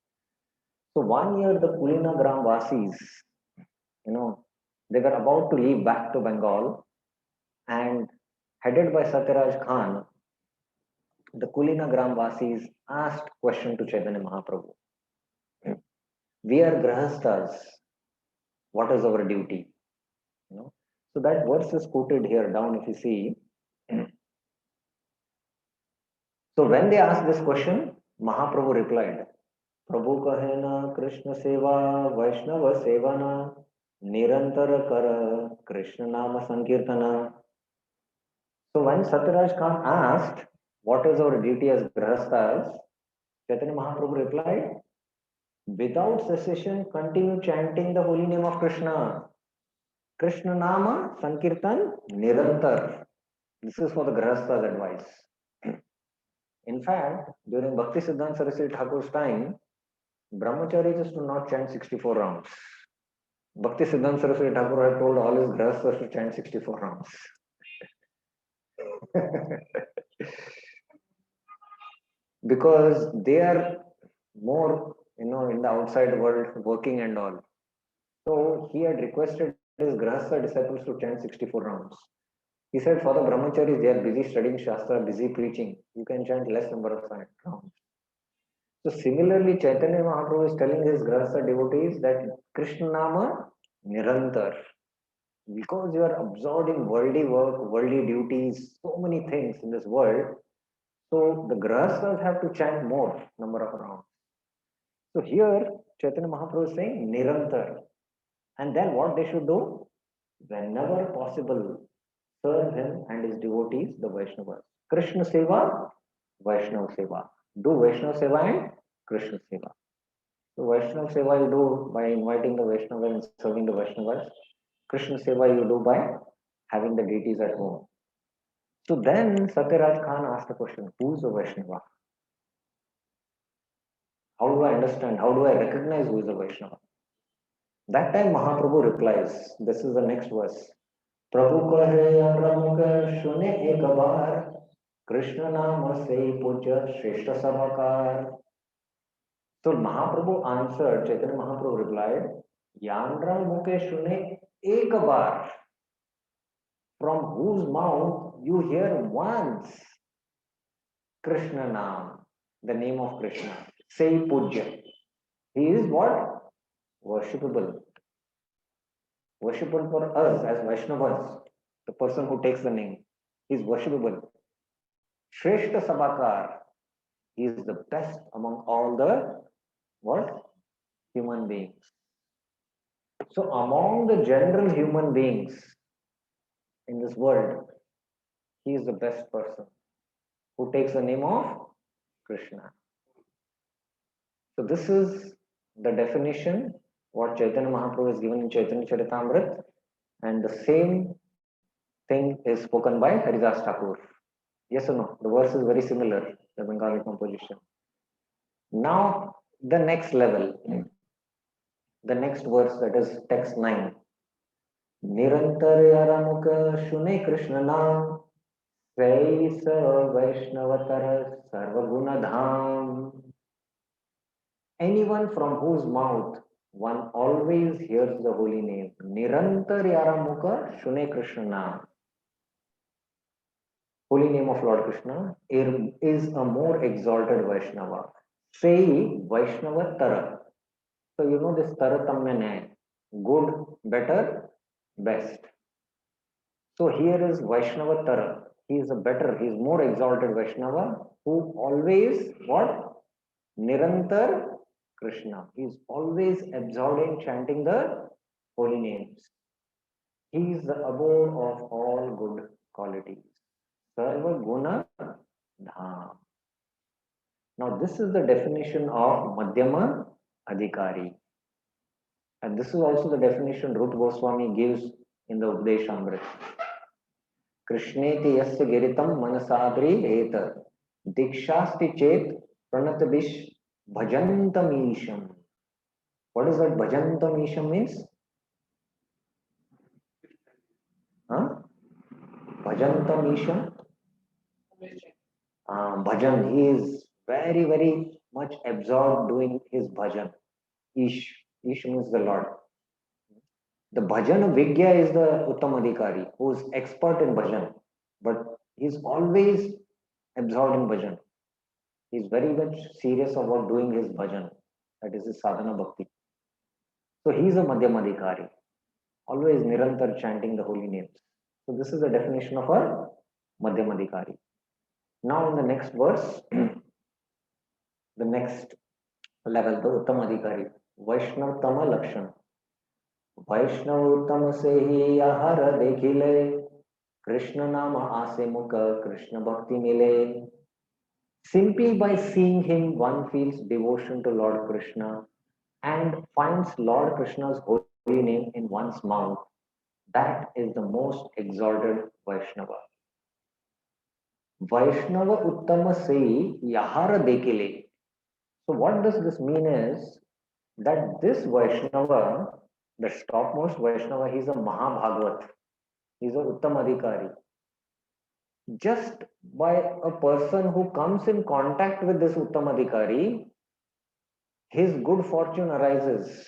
S1: So one year, the Kulina Gram Vasis, they were about to leave back to Bengal, and headed by Satyaraj Khan, the Kulina Gram Vasis asked question to Chaitanya Mahaprabhu. We are grahasthas. What is our duty? So that verse is quoted here down if you see. So when they asked this question, Mahaprabhu replied, Prabhu kahena Krishna seva Vaishnava sevana nirantara kara Krishna nama sankirtana. So when Satyaraj Khan asked, what is our duty as grahasthas, Chaitanya Mahaprabhu replied, without cessation continue chanting the holy name of Krishna. Krishna nama sankirtan nirantar. This is for the grahasthas advice. In fact, during Bhakti Siddhanta Saraswati Thakur's time, brahmacharis used to not chant 64 rounds. Bhakti Siddhanta Saraswati Thakur had told all his grahasthas to chant 64 rounds. Because they are more, in the outside world working and all. So he had requested his grahastha disciples to chant 64 rounds. He said, for the brahmacharis, they are busy studying Shastra, busy preaching. You can chant less number of rounds. So similarly, Chaitanya Mahaprabhu is telling his grahastha devotees that Krishna Nama Nirantar. Because you are absorbed in worldly work, worldly duties, so many things in this world. So the grahasthas have to chant more number of rounds. So here, Chaitanya Mahaprabhu is saying Nirantar. And then what they should do? Whenever possible, serve him and his devotees, the Vaishnavas. Krishna Seva, Vaishnava Seva. Do Vaishnava Seva and Krishna Seva. So Vaishnava Seva you do by inviting the Vaishnava and serving the Vaishnavas. Krishna Seva you do by having the deities at home. So then Satyaraj Khan asked the question, who is a Vaishnava? How do I understand? How do I recognize who is a Vaishnava? That time Mahaprabhu replies, this is the next verse. Prabhu kahe amramukha shune ek baar Krishna nama se puja shreshta sabhakar. So Mahaprabhu answered, Chaitanya Mahaprabhu replied, Yandra mukhe shune ek baar. From whose mouth you hear once Krishna Nam, the name of Krishna. Say puja. He is what? Worshipable. Worshipable for us as Vaishnavas. The person who takes the name. He is worshipable. Shreshta Sabhakar. He is the best among all the what? Human beings. So among the general human beings in this world, he is the best person who takes the name of Krishna. So this is the definition what Chaitanya Mahaprabhu has given in Chaitanya Charitamrita, and the same thing is spoken by Haridas Thakur. Yes or no? The verse is very similar, the Bengali composition. Now the next level, the next verse, that is text 9. Nirantar yaramukha shune Krishna nam Sai sarva Vaishnavatara sarva guna dham. Anyone from whose mouth one always hears the holy name. Nirantar yaramukha shune Krishna nam. Holy name of Lord Krishna is a more exalted Vaishnava. Say Vaishnava Tara. So you know this Taratamya Nyaya. good, better, best. So here is Vaishnava Tara. He is a better, he is more exalted Vaishnava who always what? Nirantar Krishna. He is always absorbed in chanting the holy names. He is the abode of all good qualities. Sarva Guna Dham. Now this is the definition of Madhyama Adhikari. And this is also the definition Ruth Goswami gives in the Updeshamrita. Krishneti yasya giritam manasadri eta dikshasti chet pranatabish bhajantam isham. What is that bhajantam isham means? Huh? Bhajantam isham? Bhajan. He is very, very much absorbed doing his bhajan. Ish. Ish means the Lord. The bhajan Vigya is the Uttamadhikari who is expert in bhajan, but he's always absorbed in bhajan. He's very much serious about doing his bhajan. That is his sadhana bhakti. So he's a Madhyamadhikari, always Nirantar chanting the holy names. So this is the definition of a Madhyamadhikari. Now in the next verse, the next level, the Uttamadhikari, Vaishnavtama Lakshan. वैष्णव उत्तम से ही आहार देखिले कृष्ण नाम आसे मुख कृष्ण भक्ति मिले. Simply by seeing him one feels devotion to Lord Krishna and finds Lord Krishna's holy name in one's mouth. That is the most exalted Vaishnava. Vaishnava uttama se yahara dekile. So what does this mean is that this Vaishnava, the topmost Vaishnava, he's a Mahabhagavat. He's a Uttamadhikari. Just by a person who comes in contact with this Uttamadhikari, his good fortune arises.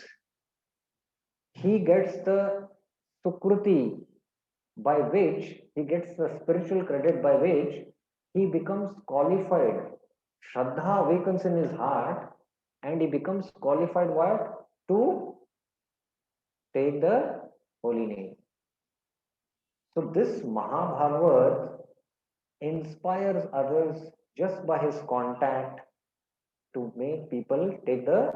S1: He gets the Sukruti by which he gets the spiritual credit by which he becomes qualified. Shraddha awakens in his heart and he becomes qualified what? To take the holy name. So this Mahabhagavat inspires others just by his contact to make people take the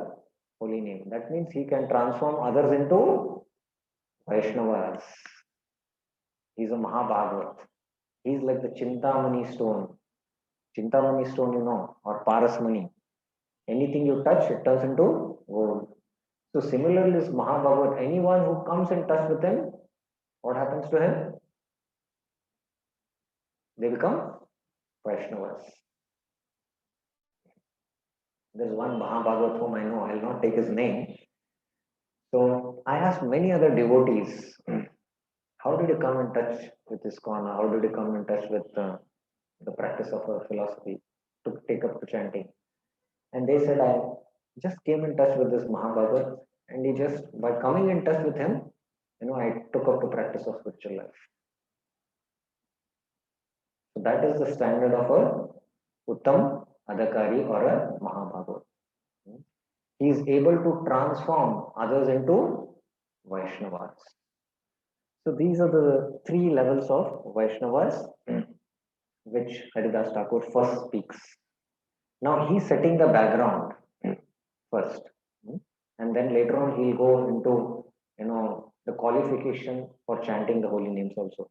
S1: holy name. That means he can transform others into Vaishnavas. He's a Mahabhagavat. He's like the Chintamani stone. Chintamani stone, you know, or Parasmani. Anything you touch, it turns into gold. So similarly, this Mahabhagavat, anyone who comes in touch with him, what happens to him? They become Vaishnavas. There's one Mahabhagavat whom I know, I'll not take his name. So I asked many other devotees, how did you come in touch with ISKCON? How did you come in touch with the practice of a philosophy to take up to chanting? And they said, I just came in touch with this Mahabhagavat, and he just, by coming in touch with him, you know, I took up the practice of spiritual life. So that is the standard of a Uttam Adhikari or a Mahabhagavat. He is able to transform others into Vaishnavas. So these are the three levels of Vaishnavas which Haridas Thakur first speaks. Now he's setting the background first, and then later on he'll go into, you know, the qualification for chanting the holy names also.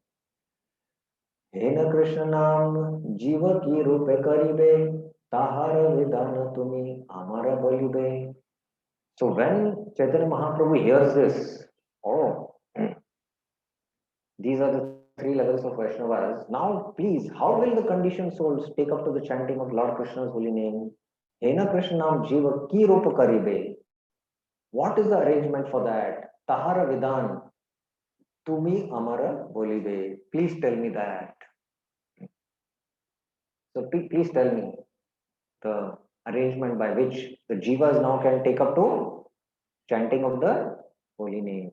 S1: Hena Krishna Nam Jiva ki rupe karibe tahara vidana tumi amara bolibe. So when Chaitanya Mahaprabhu hears this, oh, these are the three levels of Vaishnavas. Now, please, how will the conditioned souls take up to the chanting of Lord Krishna's holy name? Hena Krishnam Jiva Ki Rupa Karibe. What is the arrangement for that? Tahara Vidan. Tumi Amara Bolibe. Please tell me that. So please tell me the arrangement by which the Jivas now can take up to chanting of the holy name.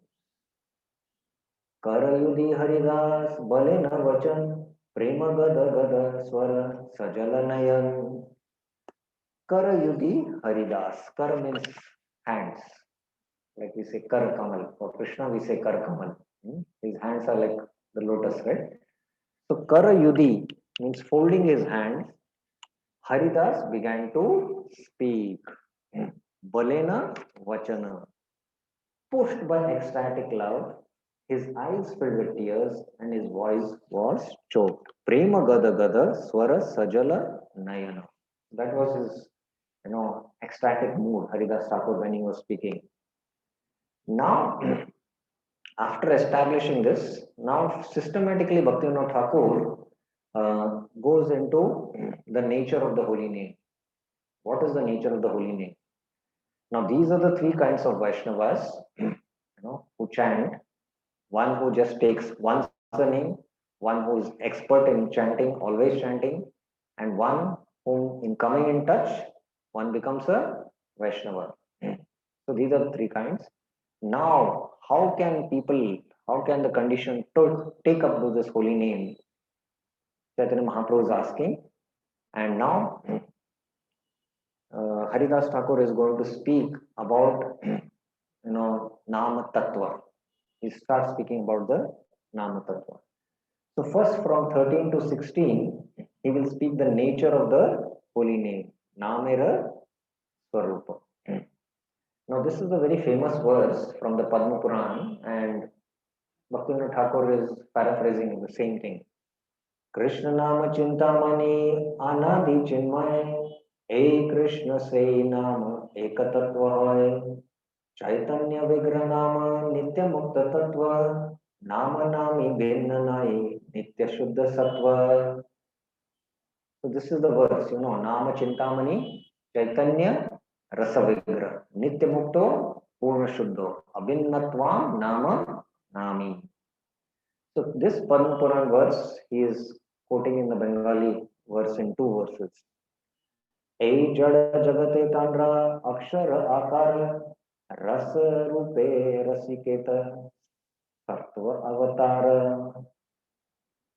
S1: Karayudhi Haridas Bale na Vachan Prema Gada Gada Swara Sajala Nayan. Karayudhi Haridas. Kar means hands. Like we say Kar Kamal. For Krishna, we say Kar Kamal. His hands are like the lotus, right? So Kara Yudhi means folding his hands. Haridas began to speak. Balena Vachana. Pushed by ecstatic love, his eyes filled with tears and his voice was choked. Prema Gada Gada Swara Sajala Nayana. That was his, ecstatic mood, Haridas Thakur, when he was speaking. Now, after establishing this, now systematically Bhaktivinoda Thakur goes into the nature of the holy name. What is the nature of the holy name? Now, these are the three kinds of Vaishnavas, who chant. One who just takes once the name, one who is expert in chanting, always chanting, and one whom in coming in touch, one becomes a Vaishnava. So these are the three kinds. Now, how can the condition to take up to this holy name? Chaitanya Mahaprabhu is asking, and now Haridas Thakur is going to speak about, Nama Tattva. He starts speaking about the Nama Tattva. So first from 13 to 16, he will speak the nature of the holy name, Namera Swarupa. Now this is a very famous verse from the Padma Puran, and Bhaktivinoda Thakur is paraphrasing the same thing. Krishna Nama Chintamani Anadi Chinmay E Krishna Se Nama Ekatattva Chaitanya Vigra Nama Nitya Mukta Tattva Nama Nami Bhinna Nai Nitya Shuddha Sattva. So this is the verse, Nama Chintamani Chaitanya Rasa Vigra Nitya Mukto Purna Shuddho Abhinnatvam Nama Nami. So this Padma Puran verse he is quoting in the Bengali verse in two verses. Ei jada jagate tandra akshara akara rasa rupe rasiketa sattva avatara.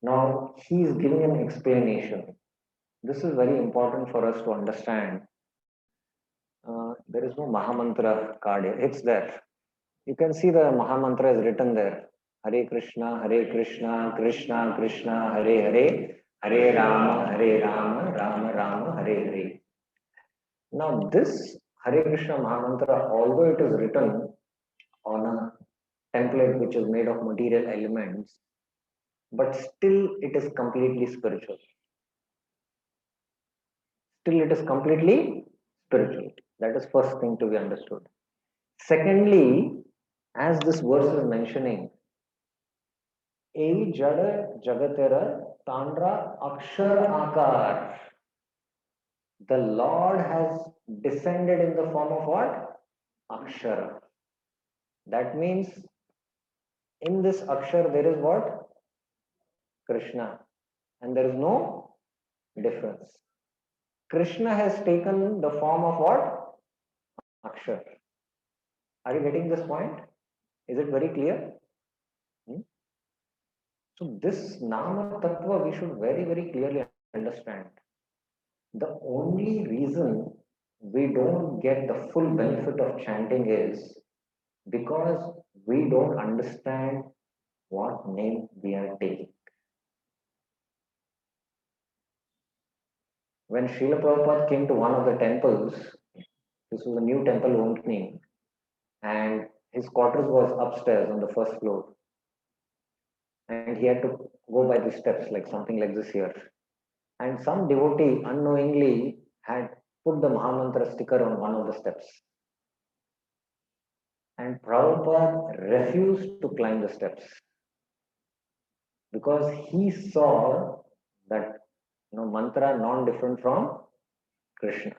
S1: Now he is giving an explanation. This is very important for us to understand. There is no Mahamantra card here. It's there. You can see the Mahamantra is written there. Hare Krishna, Krishna Krishna, Hare Hare, Hare Rama, Rama Rama, Hare Hare. Now this Hare Krishna Mahamantra, although it is written on a template which is made of material elements, but still it is completely spiritual. Still it is completely spiritual. That is first thing to be understood. Secondly, as this verse is mentioning, E Jada Jagatera Tandra Akshar Akar. The Lord has descended in the form of what? Akshara. That means in this Akshar there is what? Krishna. And there is no difference. Krishna has taken the form of what? Akshar. Are you getting this point? Is it very clear? So this Nama Tattva we should very, very clearly understand. The only reason we don't get the full benefit of chanting is because we don't understand what name we are taking. When Srila Prabhupada came to one of the temples, this was a new temple opening, and his quarters was upstairs on the first floor. And he had to go by the steps, like something like this here. And some devotee unknowingly had put the Mahamantra sticker on one of the steps. And Prabhupada refused to climb the steps because he saw that mantra non-different from Krishna.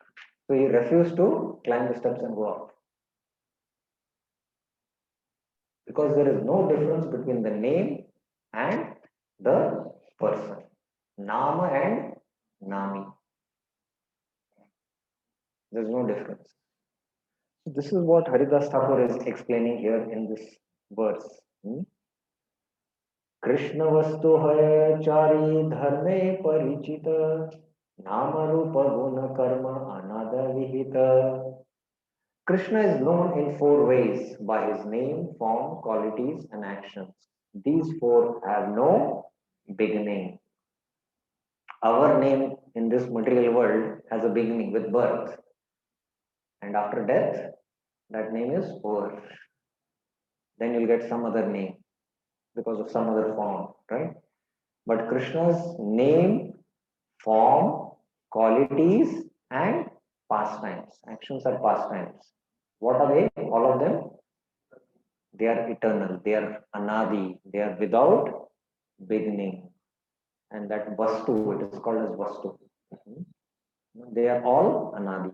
S1: So he refused to climb the steps and go up. Because there is no difference between the name and the person. Nama and Nami. There is no difference. So this is what Haridas Thakur is explaining here in this verse. Krishna vastu hai chari dharme parichita nama rupa guna karma anada vihita Krishna is known in four ways by his name, form, qualities, and actions. These four have no beginning. Our name in this material world has a beginning with birth, and after death, that name is over. Then you'll get some other name because of some other form, right? But Krishna's name, form, qualities, and pastimes. Actions are pastimes. What are they? All of them? They are eternal. They are anadi. They are without beginning. And that vastu, it is called as vastu. They are all anadi.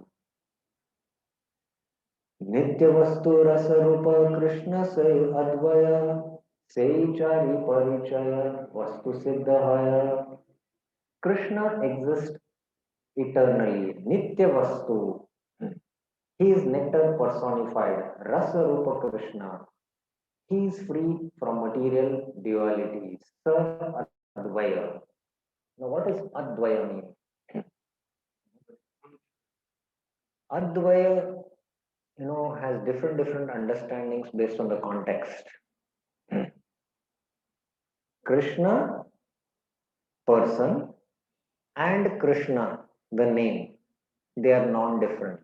S1: Nitya vastu rasa rupa Krishna say advaya say chari parichaya vastu siddhaya. Krishna exists eternally. Nitya vastu. He is nectar personified. Rasa rupa Krishna. He is free from material dualities. Sir advaya. Now what is advaya mean? Advaya, has different understandings based on the context. Krishna, person, and Krishna, the name, they are non-different.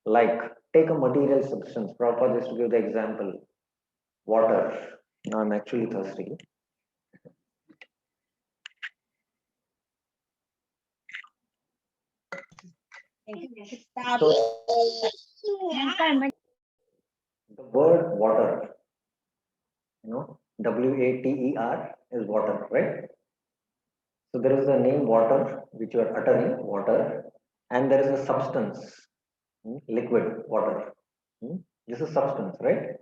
S1: Like, take a material substance. Prabhupada just to give the example, water. Now I'm actually thirsty. So, the word water, water is water, right? So there is a name water, which you are uttering, water, and there is a substance, liquid water. This is substance, right?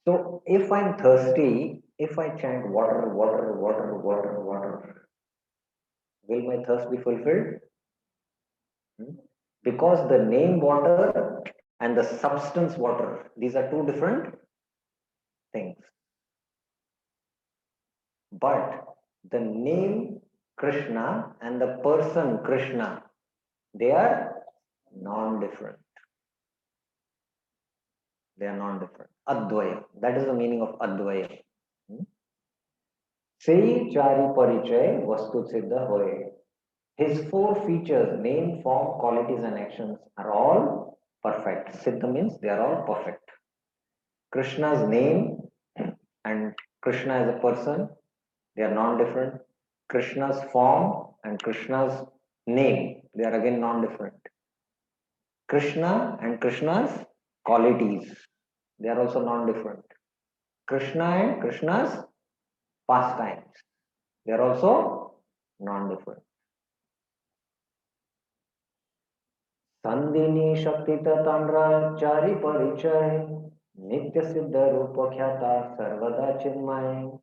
S1: So if I'm thirsty, if I chant water, water, water, water, water, will my thirst be fulfilled? Because the name water and the substance water, these are two different things. But the name Krishna and the person Krishna, they are non-different. They are non-different. Advaya. That is the meaning of Advaya. Sei chari parichay vastu siddha hoye. His four features, name, form, qualities, and actions are all perfect. Siddha means they are all perfect. Krishna's name and Krishna as a person, they are non-different. Krishna's form and Krishna's name, they are again non-different. Krishna and Krishna's qualities, they are also non-different. Krishna and Krishna's pastimes, they are also non-different. Sandini Shakti Tatandra Chari Parichay Nitya Siddha Rupa Khyata Sarvada Chinmay.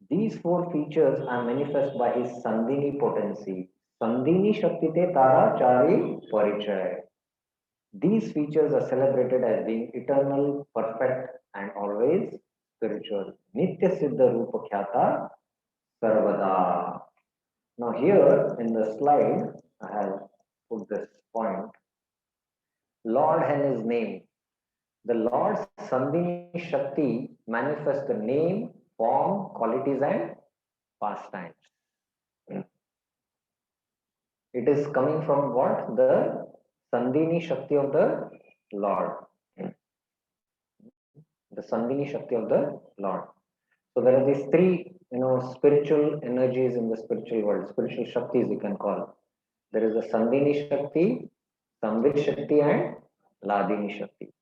S1: These four features are manifest by his Sandini potency. Sandini Shakti Te Tara Chari Parichay. These features are celebrated as being eternal, perfect, and always spiritual. Nitya Siddha Rupa Khyata Sarvada. Now here in the slide, I have put this point. Lord and his name. The Lord's Sandini Shakti manifests the name, form, qualities, and pastimes. It is coming from what? The Sandini Shakti of the Lord. The Sandini Shakti of the Lord. So there are these three, spiritual energies in the spiritual world, spiritual Shaktis you can call. There is the Sandini Shakti, Samvid Shakti, and Ladini Shakti.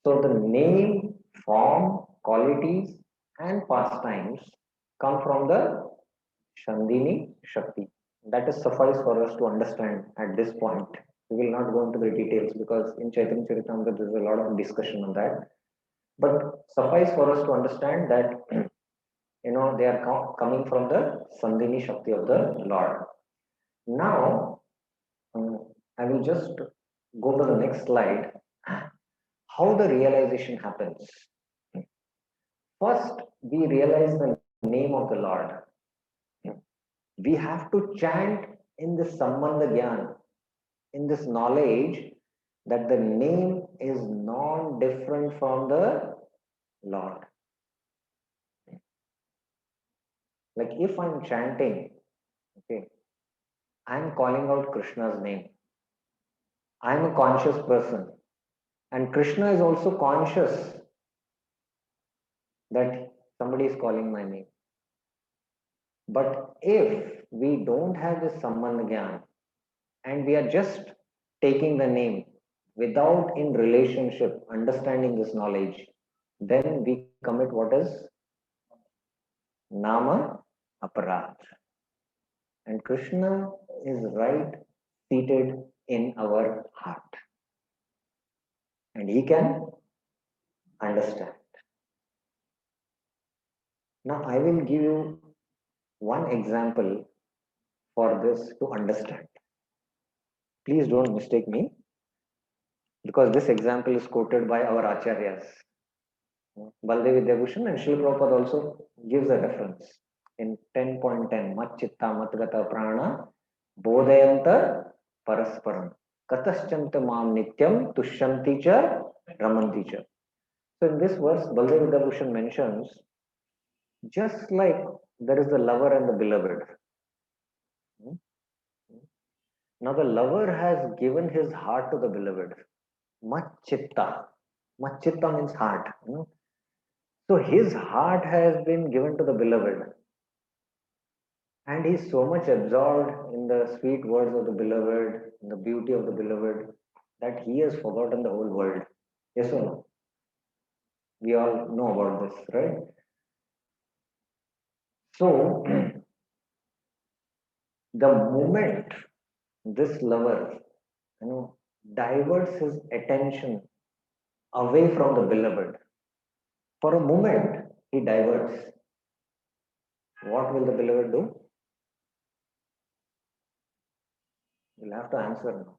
S1: So the name, form, qualities, and pastimes come from the Sandini Shakti. That is suffice for us to understand at this point. We will not go into the details because in Chaitanya Charitamrita there is a lot of discussion on that. But suffice for us to understand that they are coming from the Sandini Shakti of the Lord. Now I will just go to the next slide. How the realization happens. First, we realize the name of the Lord. We have to chant in the Sambandha Gyan. in this knowledge that the name is non-different from the Lord. Like if I'm chanting, okay, I'm calling out Krishna's name. I'm a conscious person. And Krishna is also conscious that somebody is calling my name. But if we don't have this Sambandha Gyan and we are just taking the name without in relationship understanding this knowledge, then we commit what is Nama Aparadh. And Krishna is right seated in our heart. And he can understand. Now I will give you one example for this to understand. Please don't mistake me, because this example is quoted by our acharyas. Baldev Vidyabhushan and Srila Prabhupada also gives a reference in 10.10. Mat chitta matgata prana bodhayanta parasparam kataschanta mam nityam tushyanti cha ramanti cha. So in this verse, Baldev Vidyabhushan mentions, just like there is the lover and the beloved. Now the lover has given his heart to the beloved. Machitta. Machitta means heart. So his heart has been given to the beloved. And he's so much absorbed in the sweet words of the beloved, in the beauty of the beloved, that he has forgotten the whole world. Yes or no? We all know about this, right? So the moment this lover, diverts his attention away from the beloved, for a moment he diverts. What will the beloved do? You'll have to answer now.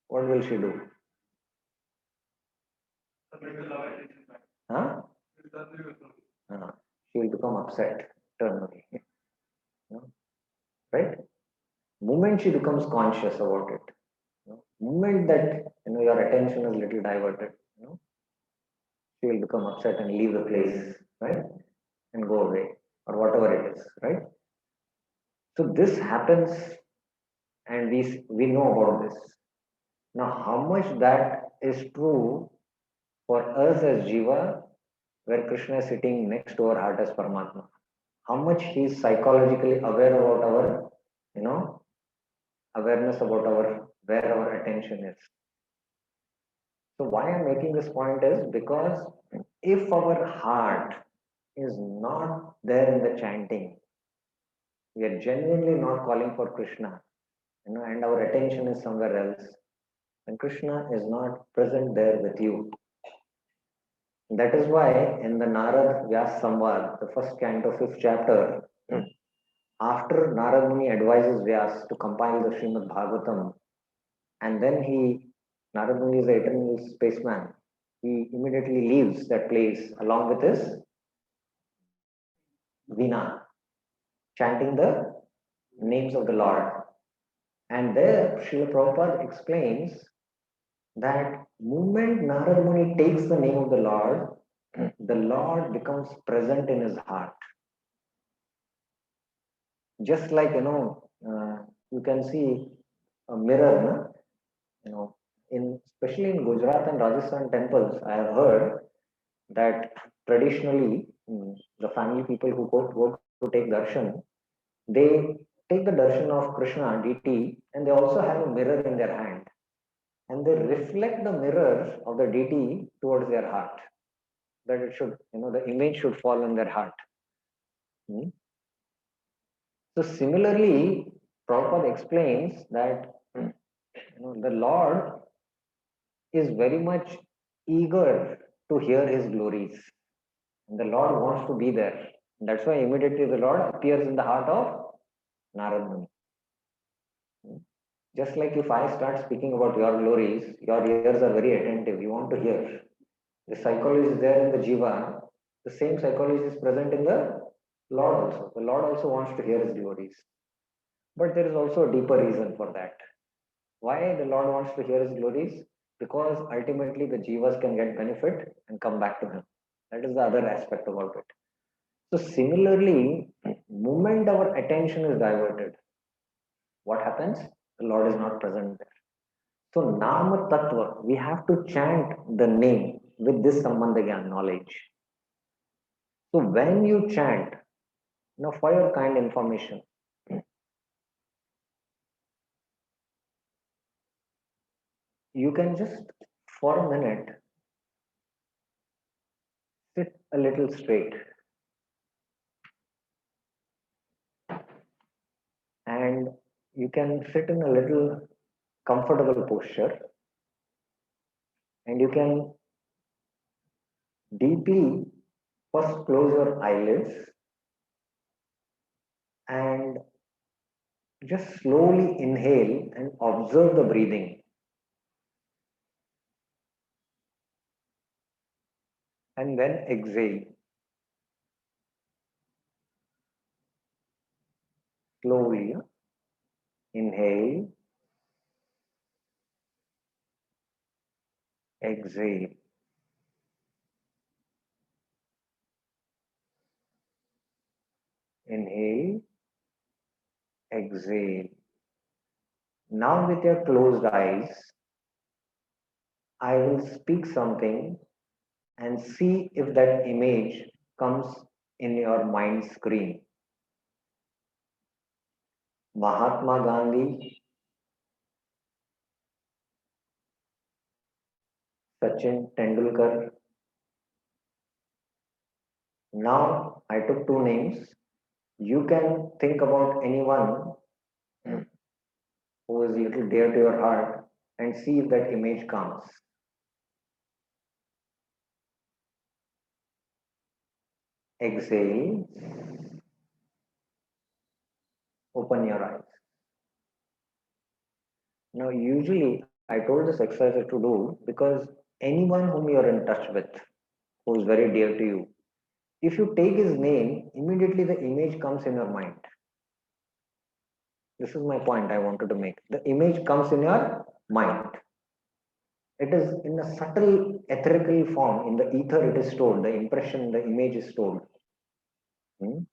S1: What will she do? Huh? She will become upset, turn away. Right? Moment she becomes conscious about it, moment that your attention is little diverted, she will become upset and leave the place, right? And go away, or whatever it is, right? So this happens, and we know about this. Now, how much that is true for us as Jiva, where Krishna is sitting next to our heart as Paramatma? How much he is psychologically aware about our, awareness about where our attention is. So why I'm making this point is because if our heart is not there in the chanting, we are genuinely not calling for Krishna, and our attention is somewhere else, and Krishna is not present there with you. That is why in the Narad Vyas Samvad, the first canto, 5th chapter, after Narad Muni advises Vyas to compile the Srimad Bhagavatam, and then Narad Muni is the eternal spaceman, he immediately leaves that place along with his Veena, chanting the names of the Lord. And there Srila Prabhupada explains that moment Narad Muni takes the name of the Lord becomes present in his heart. Just like, you can see a mirror, especially in Gujarat and Rajasthan temples, I have heard that traditionally the family people who go to take darshan, they take the darshan of Krishna deity, and they also have a mirror in their hand, and they reflect the mirror of the deity towards their heart, that it should, the image should fall in their heart. So similarly, Prabhupada explains that the Lord is very much eager to hear his glories. And the Lord wants to be there. That's why immediately the Lord appears in the heart of Narad Muni. Just like if I start speaking about your glories, your ears are very attentive. You want to hear. The psychology is there in the Jiva. The same psychology is present in the Lord also. The Lord also wants to hear his glories. But there is also a deeper reason for that. Why the Lord wants to hear his glories? Because ultimately the jivas can get benefit and come back to him. That is the other aspect about it. So similarly, moment our attention is diverted, what happens? The Lord is not present there. So Nama Tattva, we have to chant the name with this Sambandha Gyan knowledge. So when you chant, for your kind information, you can just for a minute sit a little straight and you can sit in a little comfortable posture and you can deeply first close your eyelids and just slowly inhale and observe the breathing. And then exhale. Slowly inhale, exhale. Inhale, exhale. Now with your closed eyes, I will speak something and see if that image comes in your mind screen. Mahatma Gandhi, Sachin Tendulkar. Now I took two names. You can think about anyone who is a little dear to your heart and see if that image comes. Exhale, open your eyes. Now, usually I told this exercise to do because anyone whom you are in touch with, who is very dear to you, if you take his name, immediately the image comes in your mind. This is my point I wanted to make. The image comes in your mind. It is in a subtle etherical form. In the ether, it is stored. The impression, the image is stored. Hmm?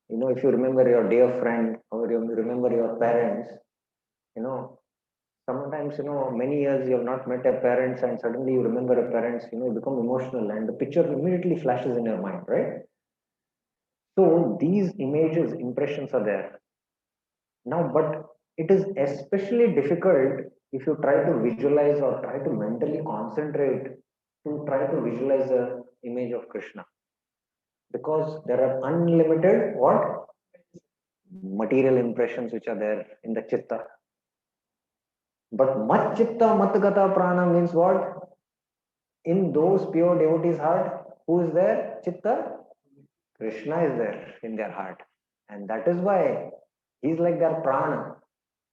S1: If you remember your dear friend or you remember your parents, you know, sometimes, many years you have not met your parents and suddenly you remember your parents, you become emotional and the picture immediately flashes in your mind, right? So these images, impressions are there. Now, but it is especially difficult if you try to visualize or try to mentally concentrate to try to visualize the image of Krishna because there are unlimited what material impressions which are there in the chitta. But mat chitta matgata prana means what? In those pure devotees' heart, who is there? Chitta? Krishna is there in their heart. And that is why he's like their prana.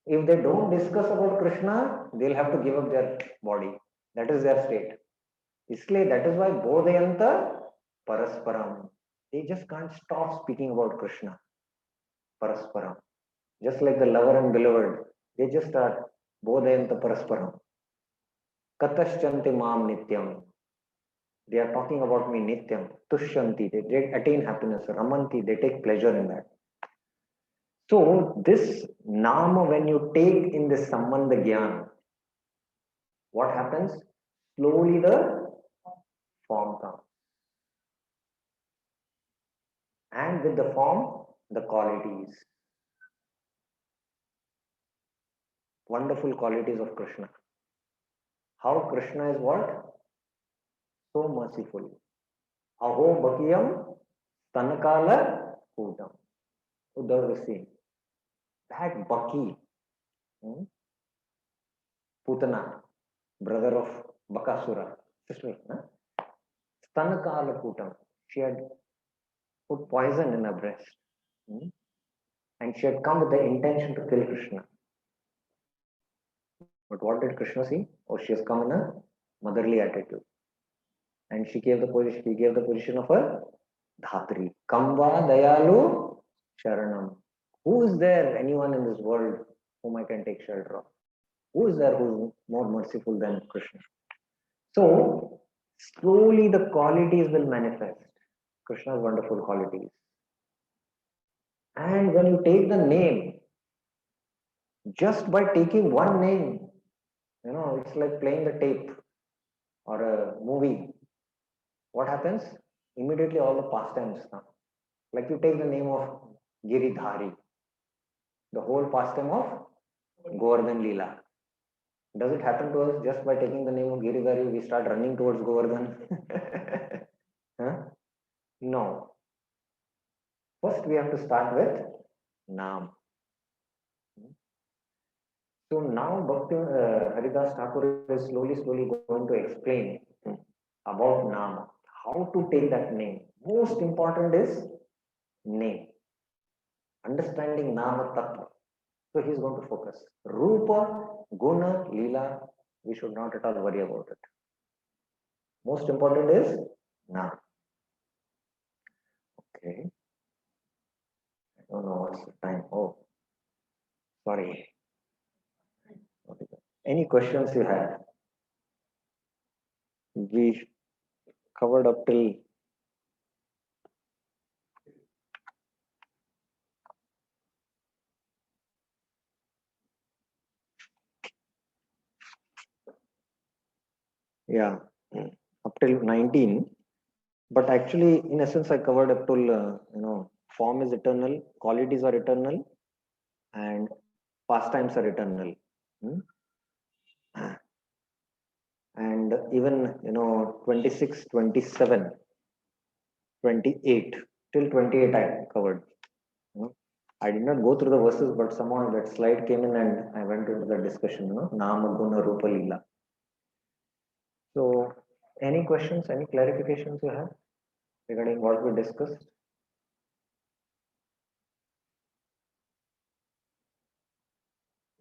S1: If they don't discuss about Krishna, they'll have to give up their body. That is their state. Isliye, that is why Bodhayanta Parasparam. They just can't stop speaking about Krishna. Parasparam. Just like the lover and beloved, they just start Bodhayanta Parasparam. Katashchanti Mam Nityam. They are talking about me Nityam. Tushyanti. They attain happiness. Ramanti. They take pleasure in that. So this Nama, when you take in this Sambandha Gyan, what happens? Slowly the form comes. And with the form, the qualities. Wonderful qualities of Krishna. How Krishna is what? So merciful. Aho Bhakiyam Tanakala Kutam. Uddhav is saying that Baki, Putana, brother of Bakasura, sister, Stanakala Kutam. She had put poison in her breast. And she had come with the intention to kill Krishna. But what did Krishna see? Oh, she has come in a motherly attitude. And she gave the position of a Dhatri. Kamva Dayalu Sharanam. Who is there, anyone in this world whom I can take shelter of? Who is there who is more merciful than Krishna? So, slowly the qualities will manifest. Krishna's wonderful qualities. And when you take the name, just by taking one name, it's like playing the tape or a movie. What happens? Immediately all the pastimes come. Like you take the name of Giridhari, the whole pastime of Govardhan Leela. Does it happen to us just by taking the name of Giridhari, we start running towards Govardhan? Huh? No. First, we have to start with Naam. So now Bhakti Haridas Thakur is slowly going to explain about Naam, how to take that name. Most important is name, understanding Nama Tattva. So he's going to focus. Rupa, Guna, Leela, we should not at all worry about it. Most important is Naam. Okay. I don't know what's the time. Oh, sorry. Okay. Any questions you have? We covered up till yeah, up till 19. But actually, in essence, I covered up till form is eternal, qualities are eternal, and pastimes are eternal. Hmm? And even 26, 27, 28 till 28 I covered. I did not go through the verses, but somehow that slide came in and I went into the discussion. Nama Guna Rupa Leela. So, any questions, any clarifications you have regarding what we discussed?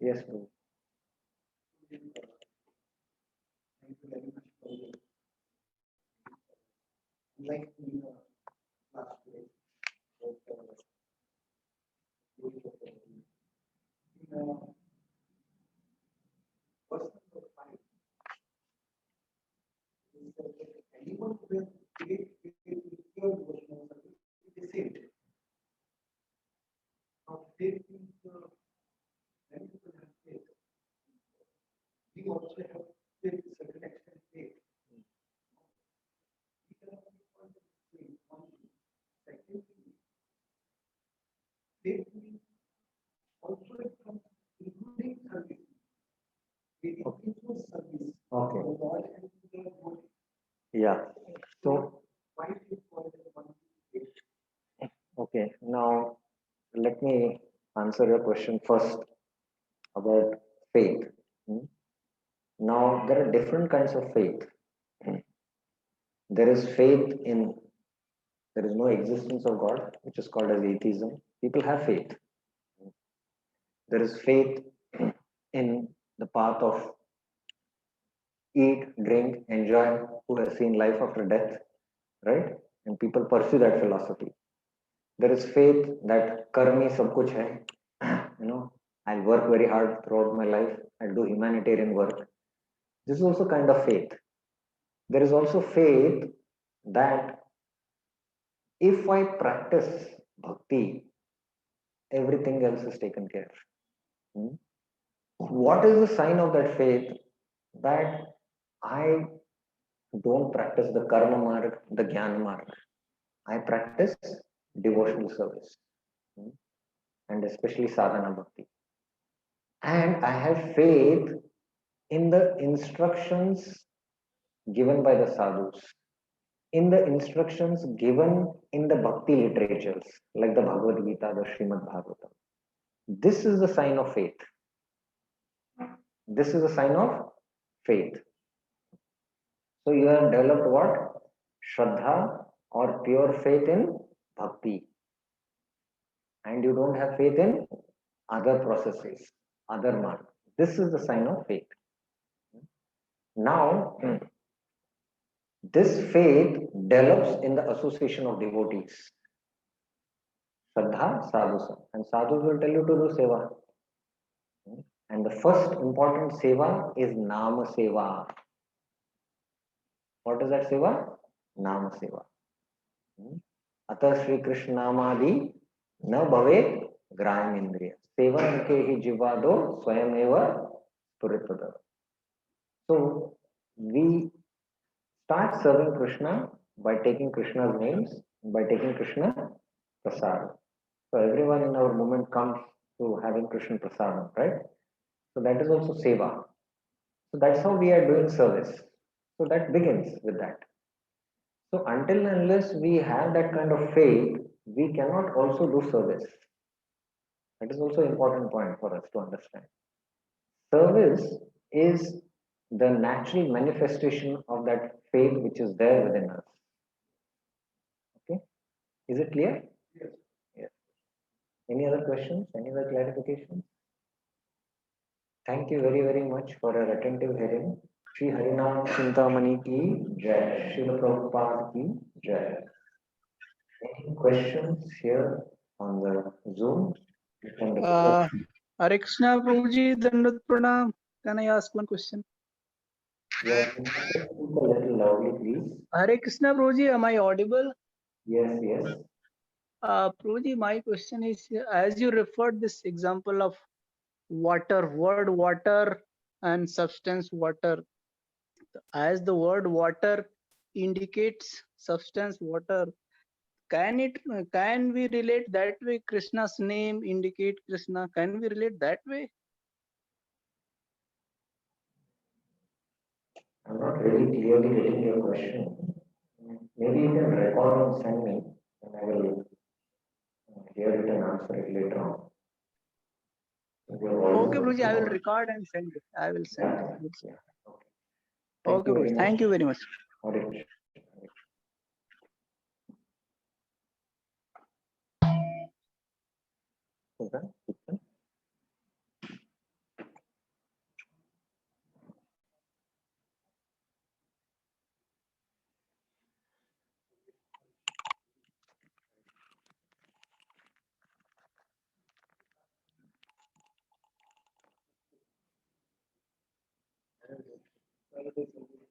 S1: Yes, please.
S3: Like last week, verse number 5 is that anyone who will create pure devotional service is saved. Now, faith means many people have faith. We also have faith to a certain extent faith. We cannot be one of the same. One thing. Secondly, faith means also it comes including service. It includes service.
S1: Okay.
S3: The Lord and the Lord.
S1: Yeah. So,
S3: Why do you call it one faith?
S1: okay. Now, let me answer your question first about faith. Hmm. Now, there are different kinds of faith. Hmm. There is faith in there is no existence of God, which is called as atheism. People have faith. There is faith in the path of eat, drink, enjoy, who has seen life after death, right? And people pursue that philosophy. There is faith that karmi sab kuch hai. I'll work very hard throughout my life. I'll do humanitarian work. This is also kind of faith. There is also faith that if I practice bhakti, everything else is taken care. Hmm? What is the sign of that faith? That I don't practice the karma marg, the jnana marg. I practice devotional service, hmm, and especially sadhana bhakti. And I have faith in the instructions given by the sadhus, in the instructions given in the bhakti literatures, like the Bhagavad Gita, the Srimad Bhagavatam. This is the sign of faith. This is a sign of faith. So you have developed what? Shraddha or pure faith in bhakti. And you don't have faith in other processes, other mark. This is the sign of faith. Now, this faith develops in the association of devotees. Shraddha, sadhu. And sadhus will tell you to do seva. And the first important seva is Nama seva. What is that seva? Nama seva. अतः श्री कृष्ण नामादि न भवेत ग्राम इंद्रिय seven के ही जीवा दो स्वयं एवं स्फुरित तद. So we start serving Krishna by taking Krishna's names, by taking Krishna prasad. So everyone in our movement comes to having Krishna prasad, right? So that is also seva. So that's how we are doing service. So that begins with that. So until and unless we have that kind of faith, we cannot also do service. That is also an important point for us to understand. Service is the natural manifestation of that faith which is there within us. Okay, is it clear?
S3: Yes.
S1: Yes. Any other questions? Any other clarifications? Thank you very, very much for your attentive hearing. Shri Harinam Chintamani ki jai. Srila Prabhupada ki jai. Any questions here on the Zoom? You can
S4: Hare Krishna Prabhuji, Dandavat Pranam. Can I ask one question?
S1: Yes, you can speak a little loudly, please.
S4: Hare Krishna Prabhuji, am I audible?
S1: Yes, yes.
S4: Prabhuji, my question is, as you referred this example of water, word water and substance water, as the word water indicates substance water, can we relate that way? Krishna's name indicate Krishna. Can we relate that way?
S1: I'm not really clearly getting your question. Maybe you can record and send me, and I will hear it and answer it later on. Your voice
S4: Okay,
S1: is
S4: Prabhuji, I will
S1: not-
S4: record and send it. I will send
S1: Yeah,
S4: it.
S1: yeah. Okay.
S4: Okay,
S1: you very
S4: Prabhuji. Thank
S1: much.
S4: you very much.
S1: Hare Krishna. Okay. Okay.
S3: Hare Krishna.